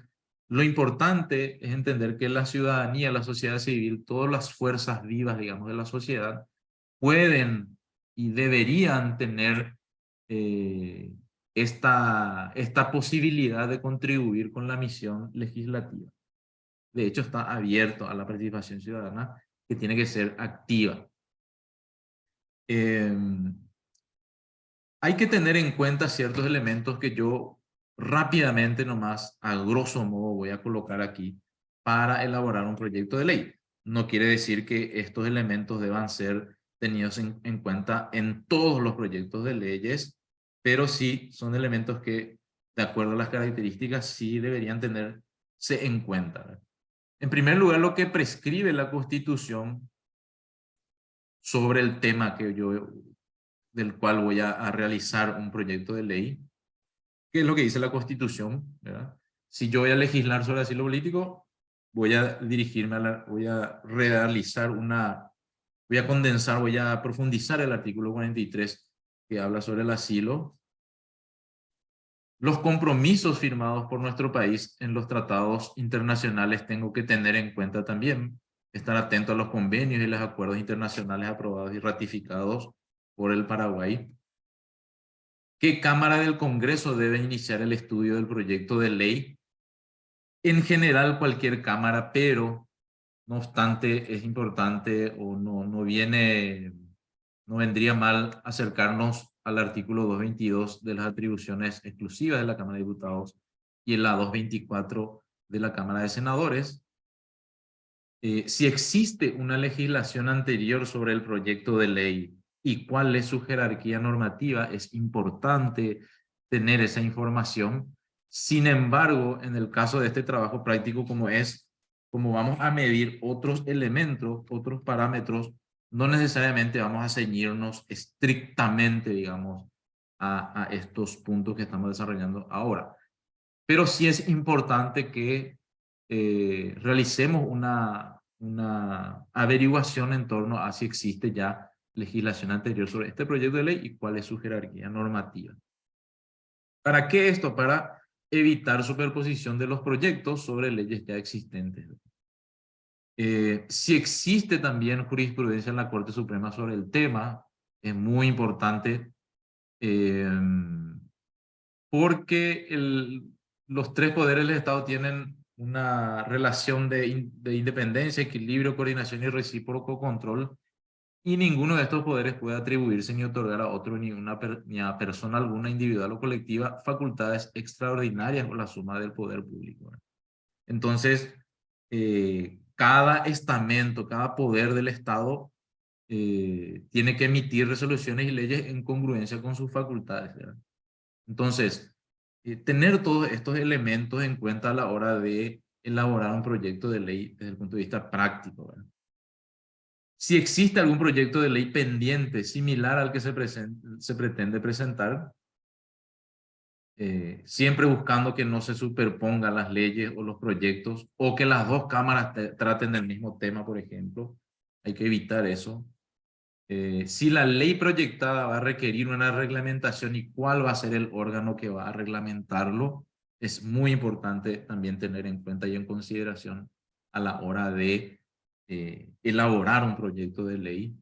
lo importante es entender que la ciudadanía, la sociedad civil, todas las fuerzas vivas, digamos, de la sociedad, pueden y deberían tener esta posibilidad de contribuir con la misión legislativa. De hecho, está abierto a la participación ciudadana, que tiene que ser activa. Hay que tener en cuenta ciertos elementos que yo rápidamente, nomás a grosso modo, voy a colocar aquí para elaborar un proyecto de ley. No quiere decir que estos elementos deban ser tenidos en cuenta en todos los proyectos de leyes, pero sí son elementos que, de acuerdo a las características, sí deberían tenerse en cuenta, ¿verdad? En primer lugar, lo que prescribe la Constitución sobre el tema del cual voy a realizar un proyecto de ley, que es lo que dice la Constitución, ¿verdad? Si yo voy a legislar sobre asilo político, voy a dirigirme voy a realizar voy a condensar, voy a profundizar el artículo 43 que habla sobre el asilo, los compromisos firmados por nuestro país en los tratados internacionales tengo que tener en cuenta también, estar atento a los convenios y los acuerdos internacionales aprobados y ratificados por el Paraguay. ¿Qué Cámara del Congreso debe iniciar el estudio del proyecto de ley? En general, cualquier Cámara, pero no obstante, es importante o no vendría mal acercarnos al artículo 222 de las atribuciones exclusivas de la Cámara de Diputados y en la 224 de la Cámara de Senadores. Si existe una legislación anterior sobre el proyecto de ley y cuál es su jerarquía normativa, es importante tener esa información. Sin embargo, en el caso de este trabajo práctico, como vamos a medir otros elementos, otros parámetros, no necesariamente vamos a ceñirnos estrictamente, digamos, a estos puntos que estamos desarrollando ahora. Pero sí es importante que realicemos una averiguación en torno a si existe ya legislación anterior sobre este proyecto de ley y cuál es su jerarquía normativa. ¿Para qué esto? Para evitar superposición de los proyectos sobre leyes ya existentes. Si existe también jurisprudencia en la Corte Suprema sobre el tema, es muy importante porque los tres poderes del Estado tienen una relación de independencia, equilibrio, coordinación y recíproco control, y ninguno de estos poderes puede atribuirse ni otorgar a otro ni a persona alguna, individual o colectiva, facultades extraordinarias o la suma del poder público. Entonces, cada estamento, cada poder del Estado tiene que emitir resoluciones y leyes en congruencia con sus facultades, ¿verdad? Entonces, tener todos estos elementos en cuenta a la hora de elaborar un proyecto de ley desde el punto de vista práctico, ¿verdad? Si existe algún proyecto de ley pendiente similar al que se pretende presentar, siempre buscando que no se superpongan las leyes o los proyectos, o que las dos cámaras traten del mismo tema, por ejemplo. Hay que evitar eso. Si la ley proyectada va a requerir una reglamentación y cuál va a ser el órgano que va a reglamentarlo, es muy importante también tener en cuenta y en consideración a la hora de elaborar un proyecto de ley.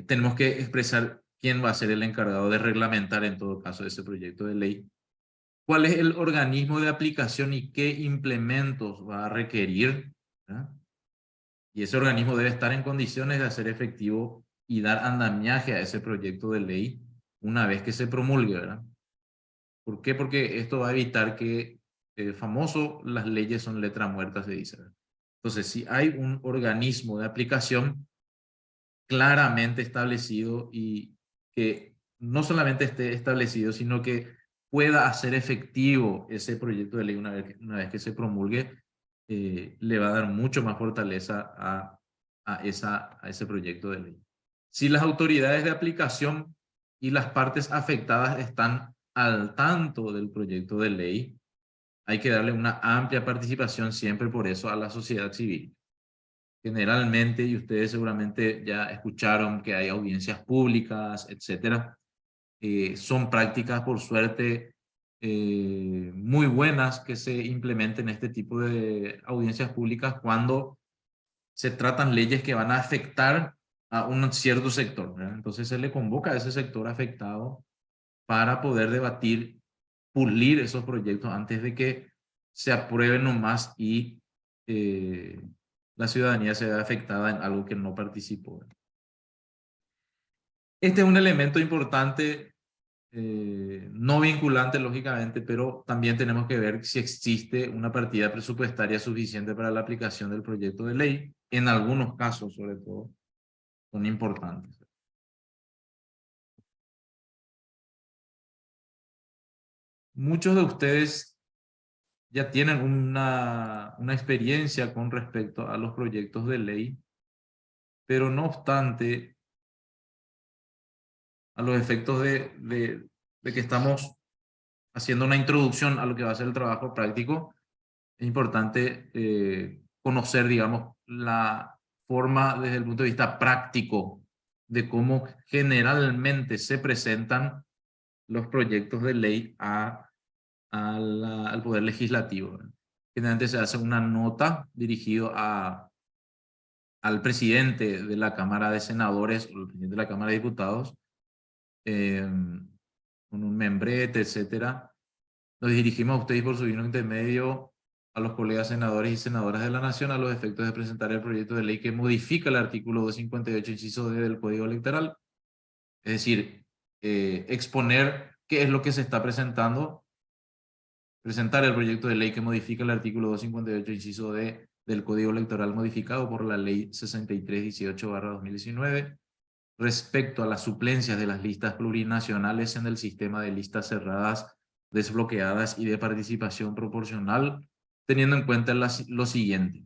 Tenemos que expresar quién va a ser el encargado de reglamentar en todo caso ese proyecto de ley, cuál es el organismo de aplicación y qué implementos va a requerir, ¿verdad? Y ese organismo debe estar en condiciones de hacer efectivo y dar andamiaje a ese proyecto de ley una vez que se promulgue, ¿verdad? ¿Por qué? Porque esto va a evitar que, famoso, las leyes son letra muerta, se dice, ¿verdad? Entonces, si hay un organismo de aplicación claramente establecido y que no solamente esté establecido, sino que pueda hacer efectivo ese proyecto de ley una vez que se promulgue, le va a dar mucho más fortaleza a ese proyecto de ley. Si las autoridades de aplicación y las partes afectadas están al tanto del proyecto de ley, hay que darle una amplia participación siempre por eso a la sociedad civil. Generalmente, y ustedes seguramente ya escucharon que hay audiencias públicas, etcétera, son prácticas, por suerte, muy buenas que se implementen este tipo de audiencias públicas cuando se tratan leyes que van a afectar a un cierto sector, ¿verdad? Entonces se le convoca a ese sector afectado para poder debatir, pulir esos proyectos antes de que se aprueben nomás y la ciudadanía se vea afectada en algo que no participó. Este es un elemento importante, no vinculante lógicamente, pero también tenemos que ver si existe una partida presupuestaria suficiente para la aplicación del proyecto de ley. En algunos casos, sobre todo, son importantes. Muchos de ustedes ya tienen una experiencia con respecto a los proyectos de ley, pero no obstante, a los efectos de que estamos haciendo una introducción a lo que va a ser el trabajo práctico, es importante conocer, digamos, la forma desde el punto de vista práctico de cómo generalmente se presentan los proyectos de ley al Poder Legislativo. Generalmente se hace una nota dirigida al presidente de la Cámara de Senadores o al presidente de la Cámara de Diputados, con un membrete, etcétera. Nos dirigimos a ustedes por su vino intermedio, a los colegas senadores y senadoras de la Nación, a los efectos de presentar el proyecto de ley que modifica el artículo 258, inciso D del Código Electoral. Es decir, exponer qué es lo que se está presentando, presentar el proyecto de ley que modifica el artículo 258, inciso D del Código Electoral modificado por la Ley 6318/2019, respecto a las suplencias de las listas plurinacionales en el sistema de listas cerradas, desbloqueadas y de participación proporcional, teniendo en cuenta lo siguiente.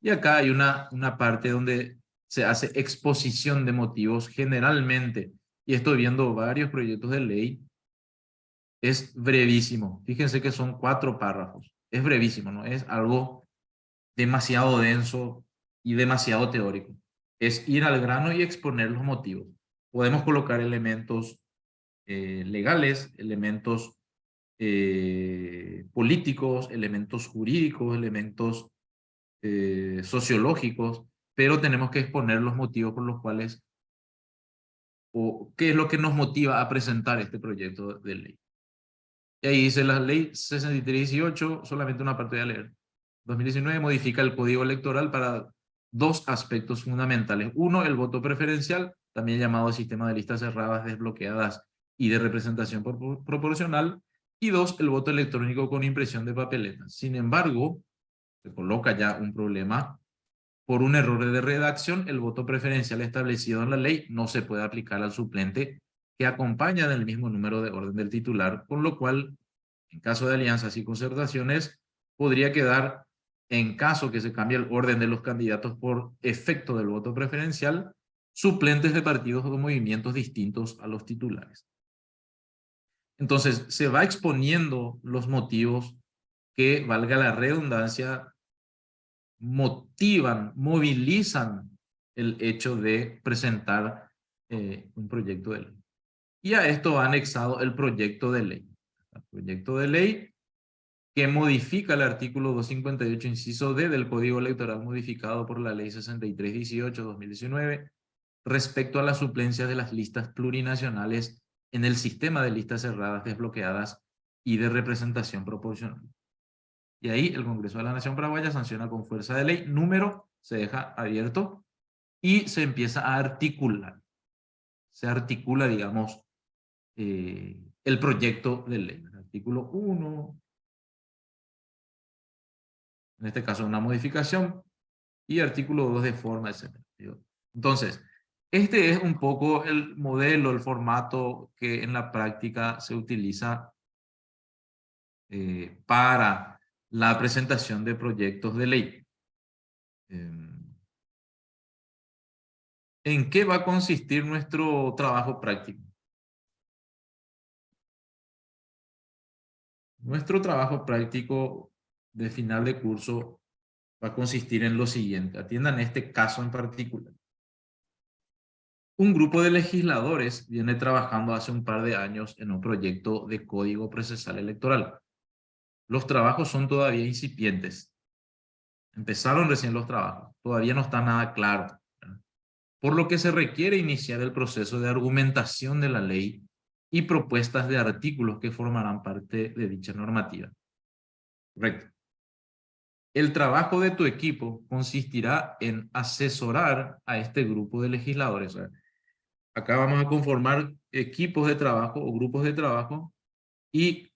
Y acá hay una parte donde se hace exposición de motivos generalmente, y estoy viendo varios proyectos de ley, es brevísimo. Fíjense que son 4 párrafos. Es brevísimo, no es algo demasiado denso y demasiado teórico. Es ir al grano y exponer los motivos. Podemos colocar elementos legales, elementos políticos, elementos jurídicos, elementos sociológicos, pero tenemos que exponer los motivos por los cuales, o qué es lo que nos motiva a presentar este proyecto de ley. Y ahí dice la ley 6318, solamente una parte voy a leer. 2019 modifica el Código Electoral para 2 aspectos fundamentales. Uno, el voto preferencial, también llamado sistema de listas cerradas, desbloqueadas y de representación proporcional. Y 2, el voto electrónico con impresión de papeletas. Sin embargo, se coloca ya un problema. Por un error de redacción, el voto preferencial establecido en la ley no se puede aplicar al suplente que acompaña del mismo número de orden del titular, con lo cual, en caso de alianzas y concertaciones, podría quedar, en caso que se cambie el orden de los candidatos por efecto del voto preferencial, suplentes de partidos o movimientos distintos a los titulares. Entonces, se va exponiendo los motivos que, valga la redundancia, motivan, movilizan el hecho de presentar un proyecto de ley. Y a esto va anexado el proyecto de ley. El proyecto de ley que modifica el artículo 258, inciso D del Código Electoral modificado por la Ley 6318/2019 respecto a las suplencias de las listas plurinacionales en el sistema de listas cerradas desbloqueadas y de representación proporcional. Y ahí el Congreso de la Nación Paraguaya sanciona con fuerza de ley, número se deja abierto y se empieza a articular. Se articula, digamos, el proyecto de ley. Artículo 1, en este caso una modificación, y artículo 2 de forma, etc. Entonces, este es un poco el modelo, el formato que en la práctica se utiliza para la presentación de proyectos de ley. ¿En qué va a consistir nuestro trabajo práctico? Nuestro trabajo práctico de final de curso va a consistir en lo siguiente. Atiendan este caso en particular. Un grupo de legisladores viene trabajando hace un par de años en un proyecto de código procesal electoral. Los trabajos son todavía incipientes. Empezaron recién los trabajos. Todavía no está nada claro, ¿verdad? Por lo que se requiere iniciar el proceso de argumentación de la ley y propuestas de artículos que formarán parte de dicha normativa. Correcto. El trabajo de tu equipo consistirá en asesorar a este grupo de legisladores. O sea, acá vamos a conformar equipos de trabajo o grupos de trabajo y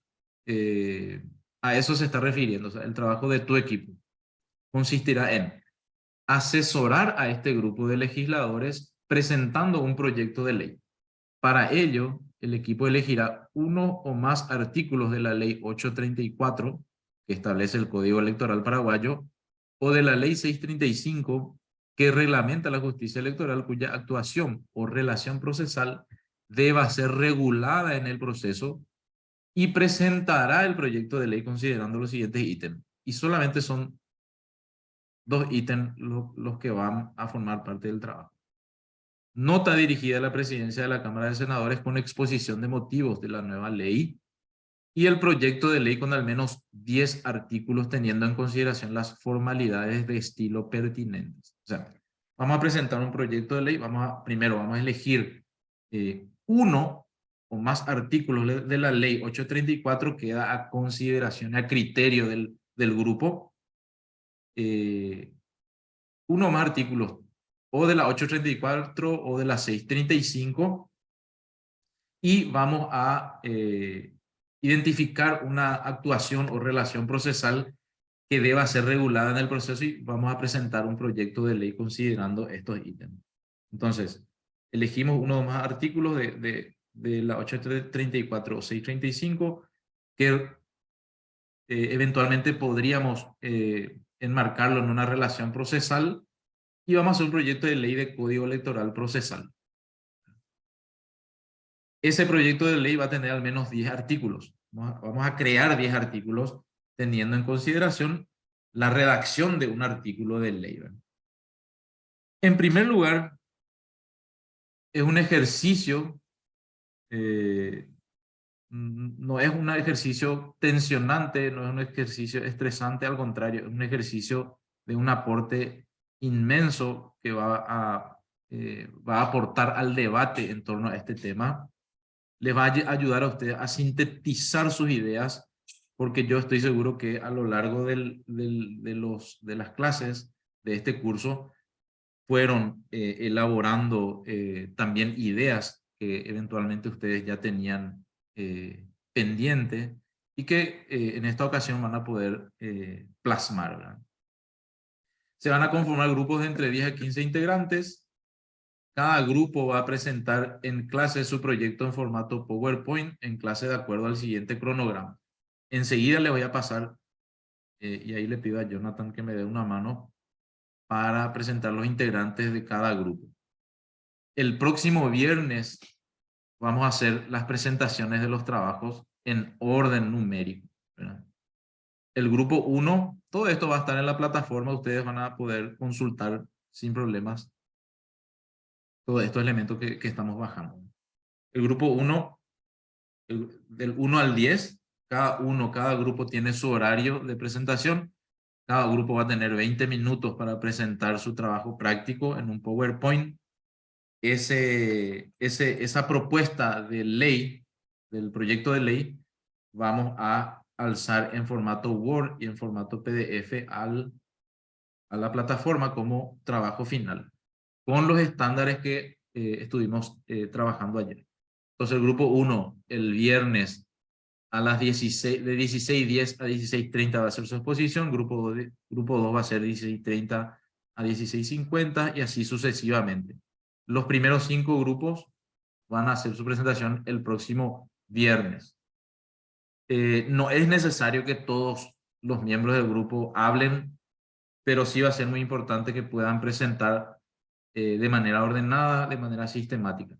a eso se está refiriendo. O sea, el trabajo de tu equipo consistirá en asesorar a este grupo de legisladores presentando un proyecto de ley. Para ello, el equipo elegirá uno o más artículos de la Ley 834, que establece el Código Electoral paraguayo, o de la Ley 635, que reglamenta la justicia electoral, cuya actuación o relación procesal deba ser regulada en el proceso, y presentará el proyecto de ley considerando los siguientes ítems. Y solamente son 2 ítems los que van a formar parte del trabajo. Nota dirigida a la presidencia de la Cámara de Senadores con exposición de motivos de la nueva ley y el proyecto de ley con al menos 10 artículos teniendo en consideración las formalidades de estilo pertinentes. O sea, vamos a presentar un proyecto de ley, primero vamos a elegir uno o más artículos de la ley 834, queda a consideración, a criterio del grupo. Uno o más artículos o de la 834 o de la 635 y vamos a identificar una actuación o relación procesal que deba ser regulada en el proceso y vamos a presentar un proyecto de ley considerando estos ítems. Entonces, elegimos uno o más artículos de la 834 o 635 que eventualmente podríamos enmarcarlo en una relación procesal y vamos a hacer un proyecto de ley de código electoral procesal. Ese proyecto de ley va a tener al menos 10 artículos. Vamos a crear 10 artículos teniendo en consideración la redacción de un artículo de ley, ¿verdad? En primer lugar, es un ejercicio, no es un ejercicio tensionante, no es un ejercicio estresante, al contrario, es un ejercicio de un aporte inmenso que va a aportar al debate en torno a este tema. Les va a ayudar a ustedes a sintetizar sus ideas, porque yo estoy seguro que a lo largo de las clases de este curso fueron elaborando también ideas que eventualmente ustedes ya tenían pendiente y que en esta ocasión van a poder plasmar, ¿verdad? Se van a conformar grupos de entre 10 a 15 integrantes. Cada grupo va a presentar en clase su proyecto en formato PowerPoint en clase de acuerdo al siguiente cronograma. Enseguida le voy a pasar, y ahí le pido a Jonathan que me dé una mano para presentar los integrantes de cada grupo. El próximo viernes vamos a hacer las presentaciones de los trabajos en orden numérico, ¿verdad? El grupo 1, todo esto va a estar en la plataforma, ustedes van a poder consultar sin problemas todos estos elementos que estamos bajando. El grupo 1, del 1 al 10, cada grupo tiene su horario de presentación. Cada grupo va a tener 20 minutos para presentar su trabajo práctico en un PowerPoint. Esa propuesta de ley, del proyecto de ley, vamos a alzar en formato Word y en formato PDF a la plataforma como trabajo final, con los estándares que estuvimos trabajando ayer. Entonces el grupo 1, el viernes a las 16, de 16:10 a 16:30 va a ser su exposición, grupo 2 va a ser 16:30 a 16:50 y así sucesivamente. Los primeros 5 grupos van a hacer su presentación el próximo viernes. No es necesario que todos los miembros del grupo hablen, pero sí va a ser muy importante que puedan presentar de manera ordenada, de manera sistemática.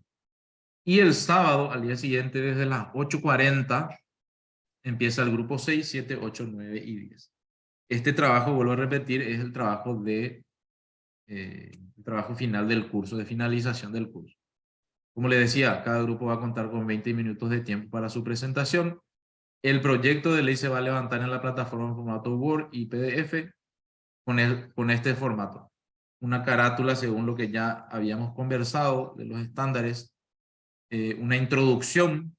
Y el sábado, al día siguiente, desde las 8:40, empieza el grupo 6, 7, 8, 9 y 10. Este trabajo, vuelvo a repetir, es el trabajo el trabajo final del curso, de finalización del curso. Como les decía, cada grupo va a contar con 20 minutos de tiempo para su presentación. El proyecto de ley se va a levantar en la plataforma en formato Word y PDF con este formato. Una carátula según lo que ya habíamos conversado de los estándares, una introducción,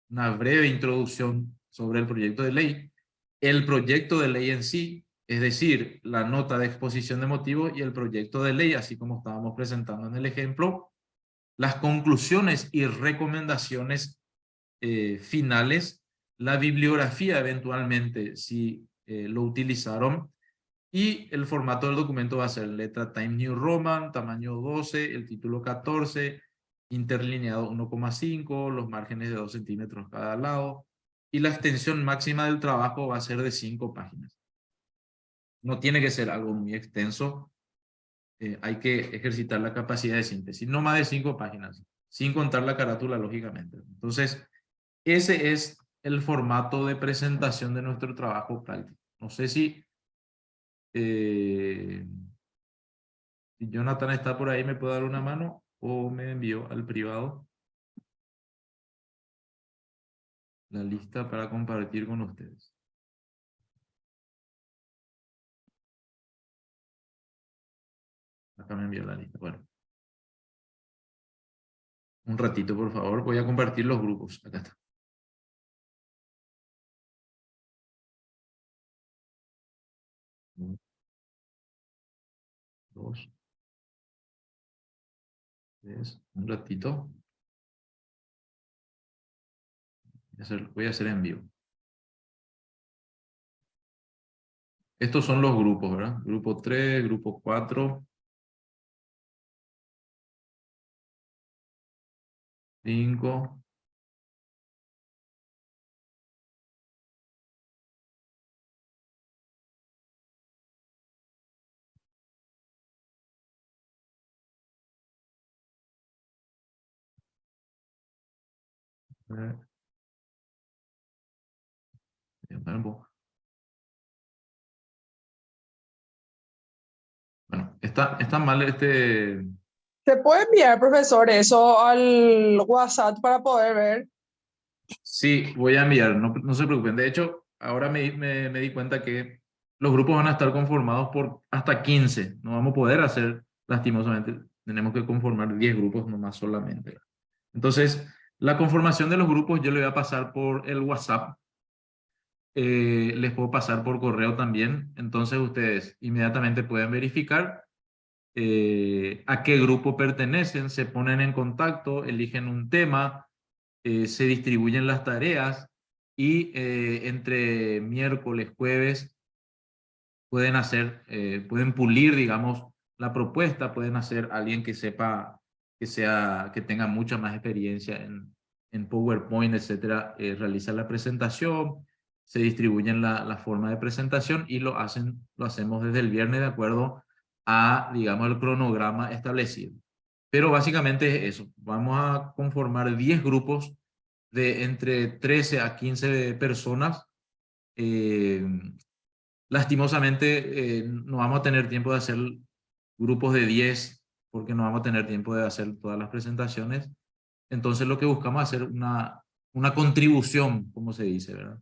una breve introducción sobre el proyecto de ley, el proyecto de ley en sí, es decir, la nota de exposición de motivos y el proyecto de ley, así como estábamos presentando en el ejemplo, las conclusiones y recomendaciones finales, la bibliografía eventualmente, si lo utilizaron, y el formato del documento va a ser letra Times New Roman, tamaño 12, el título 14, interlineado 1,5, los márgenes de 2 centímetros cada lado, y la extensión máxima del trabajo va a ser de 5 páginas. No tiene que ser algo muy extenso, hay que ejercitar la capacidad de síntesis, no más de 5 páginas, sin contar la carátula, lógicamente. Entonces, ese es el formato de presentación de nuestro trabajo práctico. No sé si Jonathan está por ahí, me puede dar una mano o me envió al privado la lista para compartir con ustedes. Acá me envió la lista. Bueno. Un ratito, por favor. Voy a compartir los grupos. Acá está. Uno, dos, tres. Un ratito. Voy a hacer en vivo. Estos son los grupos, ¿verdad? Grupo 3, grupo 4. 5. Bueno, está mal este... ¿Se puede enviar, profesor, eso al WhatsApp para poder ver? Sí, voy a enviar, no se preocupen. De hecho, ahora me di cuenta que los grupos van a estar conformados por hasta 15. No vamos a poder hacer, lastimosamente, tenemos que conformar 10 grupos nomás solamente. Entonces, la conformación de los grupos yo le voy a pasar por el WhatsApp. Les puedo pasar por correo también. Entonces, ustedes inmediatamente pueden verificar a qué grupo pertenecen, se ponen en contacto, eligen un tema, se distribuyen las tareas y entre miércoles, jueves, pueden pulir, digamos, la propuesta, pueden hacer alguien que sepa, que tenga mucha más experiencia en PowerPoint, etcétera, realiza la presentación, se distribuyen la forma de presentación y lo hacemos desde el viernes de acuerdo a, digamos, el cronograma establecido. Pero básicamente es eso, vamos a conformar 10 grupos de entre 13 a 15 personas. Lastimosamente no vamos a tener tiempo de hacer grupos de 10 porque no vamos a tener tiempo de hacer todas las presentaciones. Entonces lo que buscamos es hacer una contribución, como se dice, ¿verdad?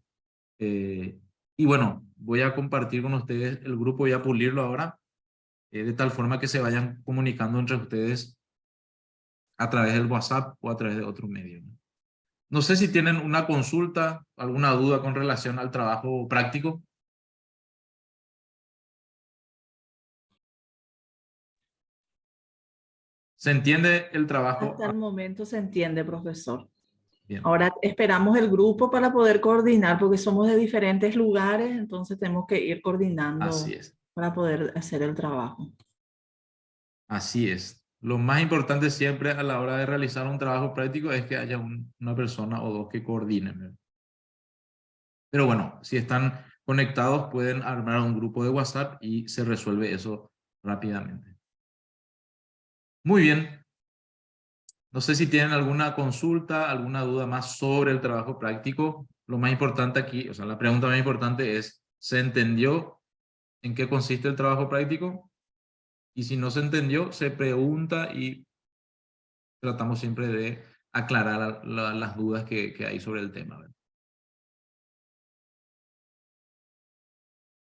Y bueno, voy a compartir con ustedes el grupo, voy a pulirlo ahora, de tal forma que se vayan comunicando entre ustedes a través del WhatsApp o a través de otro medio. No sé si tienen una consulta, alguna duda con relación al trabajo práctico. ¿Se entiende el trabajo? Hasta el momento se entiende, profesor. Bien. Ahora esperamos el grupo para poder coordinar, porque somos de diferentes lugares, entonces tenemos que ir coordinando Así es. para poder hacer el trabajo. Así es. Lo más importante siempre a la hora de realizar un trabajo práctico es que haya una persona o dos que coordinen, ¿verdad? Pero bueno, si están conectados pueden armar un grupo de WhatsApp y se resuelve eso rápidamente. Muy bien. No sé si tienen alguna consulta, alguna duda más sobre el trabajo práctico. Lo más importante aquí, o sea, la pregunta más importante es, ¿se entendió en qué consiste el trabajo práctico? Y si no se entendió, se pregunta y tratamos siempre de aclarar las dudas que hay sobre el tema, ¿verdad?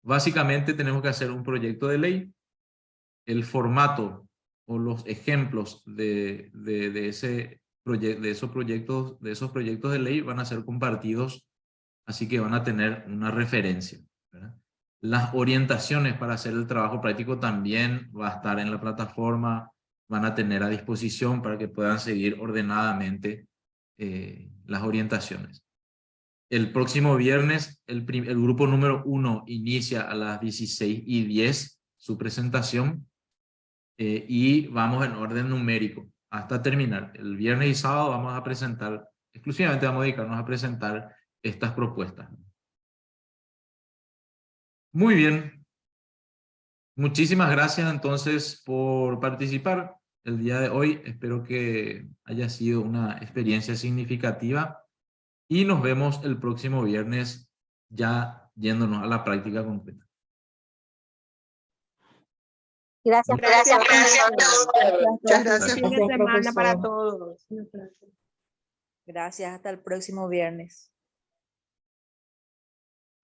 Básicamente tenemos que hacer un proyecto de ley. El formato o los ejemplos de esos proyectos de ley van a ser compartidos, así que van a tener una referencia, ¿verdad? Las orientaciones para hacer el trabajo práctico también va a estar en la plataforma, van a tener a disposición para que puedan seguir ordenadamente las orientaciones. El próximo viernes, el grupo número 1 inicia a las 16:10 su presentación y vamos en orden numérico hasta terminar. El viernes y sábado vamos a presentar, exclusivamente vamos a dedicarnos a presentar estas propuestas. Muy bien. Muchísimas gracias entonces por participar el día de hoy. Espero que haya sido una experiencia significativa y nos vemos el próximo viernes ya yéndonos a la práctica completa. Gracias, Gracias, profesor. Muchas gracias. Fin de Gracias, semana para profesor. todos. Gracias, hasta el próximo viernes.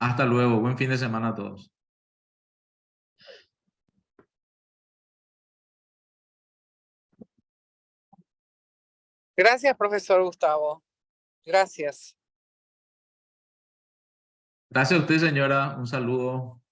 Hasta luego. Buen fin de semana a todos. Gracias, profesor Gustavo. Gracias. Gracias a usted, señora. Un saludo.